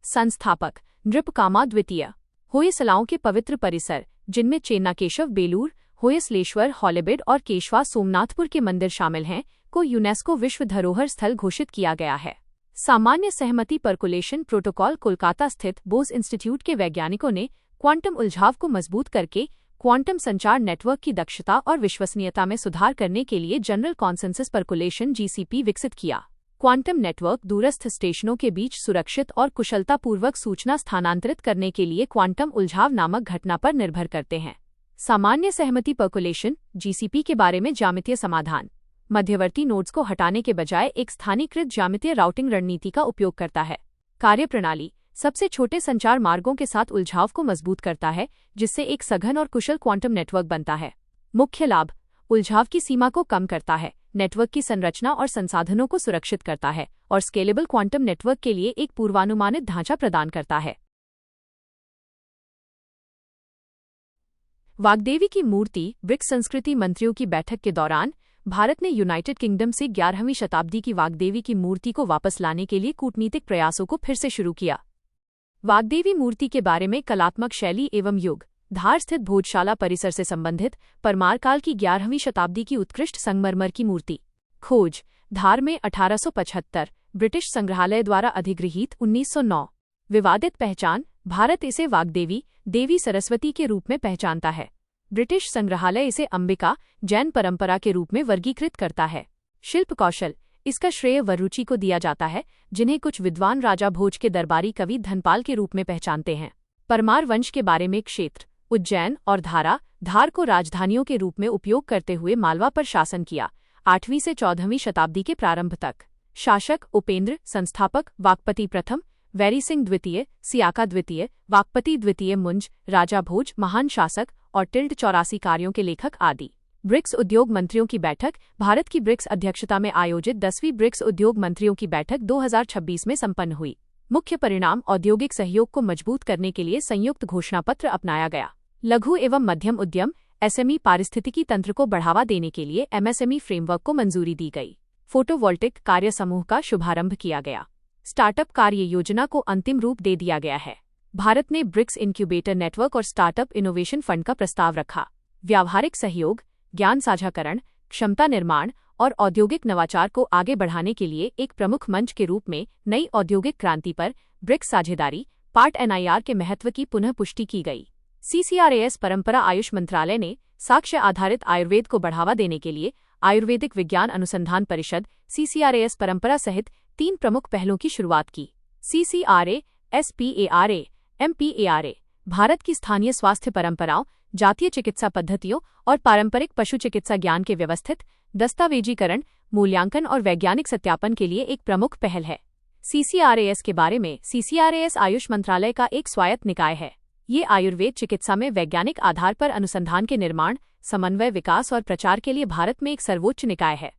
संस्थापक नृपकामा द्वितीय। होयसलाओं के पवित्र परिसर, जिनमें चेन्नाकेशव बेलूर, होयसलेश्वर हॉलिबिड और केशवा सोमनाथपुर के मंदिर शामिल हैं, को यूनेस्को विश्व धरोहर स्थल घोषित किया गया है। सामान्य सहमति पर्कुलेशन प्रोटोकॉल। कोलकाता स्थित बोस इंस्टीट्यूट के वैज्ञानिकों ने क्वांटम उलझाव को मजबूत करके क्वांटम संचार नेटवर्क की दक्षता और विश्वसनीयता में सुधार करने के लिए जनरल कॉन्सेंसस पर्कुलेशन GCP विकसित किया। क्वांटम नेटवर्क दूरस्थ स्टेशनों के बीच सुरक्षित और कुशलतापूर्वक सूचना स्थानांतरित करने के लिए क्वांटम उलझाव नामक घटना पर निर्भर करते हैं। सामान्य सहमति पर्कुलेशन GCP के बारे में ज्यामितीय समाधान मध्यवर्ती नोड्स को हटाने के बजाय एक स्थानीयकृत ज्यामितीय राउटिंग रणनीति का उपयोग करता है। कार्यप्रणाली सबसे छोटे संचार मार्गों के साथ उलझाव को मजबूत करता है, जिससे एक सघन और कुशल क्वांटम नेटवर्क बनता है। मुख्य लाभ: उलझाव की सीमा को कम करता है, नेटवर्क की संरचना और संसाधनों को सुरक्षित करता है और स्केलेबल क्वांटम नेटवर्क के लिए एक पूर्वानुमानित ढांचा प्रदान करता है। वाग्देवी की मूर्ति। ब्रिक्स संस्कृति मंत्रियों की बैठक के दौरान भारत ने यूनाइटेड किंगडम से 11वीं शताब्दी की वाग्देवी की मूर्ति को वापस लाने के लिए कूटनीतिक प्रयासों को फिर से शुरू किया। वाग्देवी मूर्ति के बारे में कलात्मक शैली एवं युग। धार स्थित भोजशाला परिसर से संबंधित परमार काल की 11वीं शताब्दी की उत्कृष्ट संगमरमर की मूर्ति। खोज: धार में 1875 ब्रिटिश संग्रहालय द्वारा अधिगृहीत 1909। विवादित पहचान: भारत इसे वाग्देवी देवी सरस्वती के रूप में पहचानता है। ब्रिटिश संग्रहालय इसे अंबिका जैन परंपरा के रूप में वर्गीकृत करता है। शिल्प कौशल: इसका श्रेय वरुचि को दिया जाता है, जिन्हें कुछ विद्वान राजा भोज के दरबारी कवि धनपाल के रूप में पहचानते हैं। परमार वंश के बारे में क्षेत्र: उज्जैन और धार को राजधानियों के रूप में उपयोग करते हुए मालवा पर शासन किया। 8वीं से 14वीं शताब्दी के प्रारंभ तक। शासक: उपेंद्र। संस्थापक: वाकपति प्रथम, वैरी सिंह द्वितीय, सियाका द्वितीय, वाकपति द्वितीय, मुंज, राजा भोज, महान शासक और 84 कार्यों के लेखक आदि। ब्रिक्स उद्योग मंत्रियों की बैठक। भारत की ब्रिक्स अध्यक्षता में आयोजित 10वीं ब्रिक्स उद्योग मंत्रियों की बैठक 2026 में संपन्न हुई। मुख्य परिणाम: औद्योगिक सहयोग को मजबूत करने के लिए संयुक्त घोषणापत्र अपनाया गया। लघु एवं मध्यम उद्यम SME पारिस्थितिकी तंत्र को बढ़ावा देने के लिए MSME फ्रेमवर्क को मंजूरी दी गई। फोटोवोल्टिक कार्य समूह का शुभारंभ किया गया। स्टार्टअप कार्य योजना को अंतिम रूप दे दिया गया है। भारत ने ब्रिक्स इनक्यूबेटर नेटवर्क और स्टार्टअप इनोवेशन फंड का प्रस्ताव रखा। व्यावहारिक सहयोग, ज्ञान साझाकरण, क्षमता निर्माण और औद्योगिक नवाचार को आगे बढ़ाने के लिए एक प्रमुख मंच के रूप में नई औद्योगिक क्रांति पर ब्रिक्स साझेदारी पार्ट NIR के महत्व की पुनः पुष्टि की गई। CCRAS परंपरा। आयुष मंत्रालय ने साक्ष्य आधारित आयुर्वेद को बढ़ावा देने के लिए आयुर्वेदिक विज्ञान अनुसंधान परिषद CCRAS परंपरा सहित 3 प्रमुख पहलों की शुरुआत की। CCRA, SPARA, MPARA भारत की स्थानीय स्वास्थ्य परंपराओं, जातीय चिकित्सा पद्धतियों और पारंपरिक पशु चिकित्सा ज्ञान के व्यवस्थित दस्तावेजीकरण, मूल्यांकन और वैज्ञानिक सत्यापन के लिए एक प्रमुख पहल है। CCRAS के बारे में। CCRAS आयुष मंत्रालय का एक स्वायत्त निकाय है। ये आयुर्वेद चिकित्सा में वैज्ञानिक आधार पर अनुसंधान के निर्माण, समन्वय, विकास और प्रचार के लिए भारत में एक सर्वोच्च निकाय है।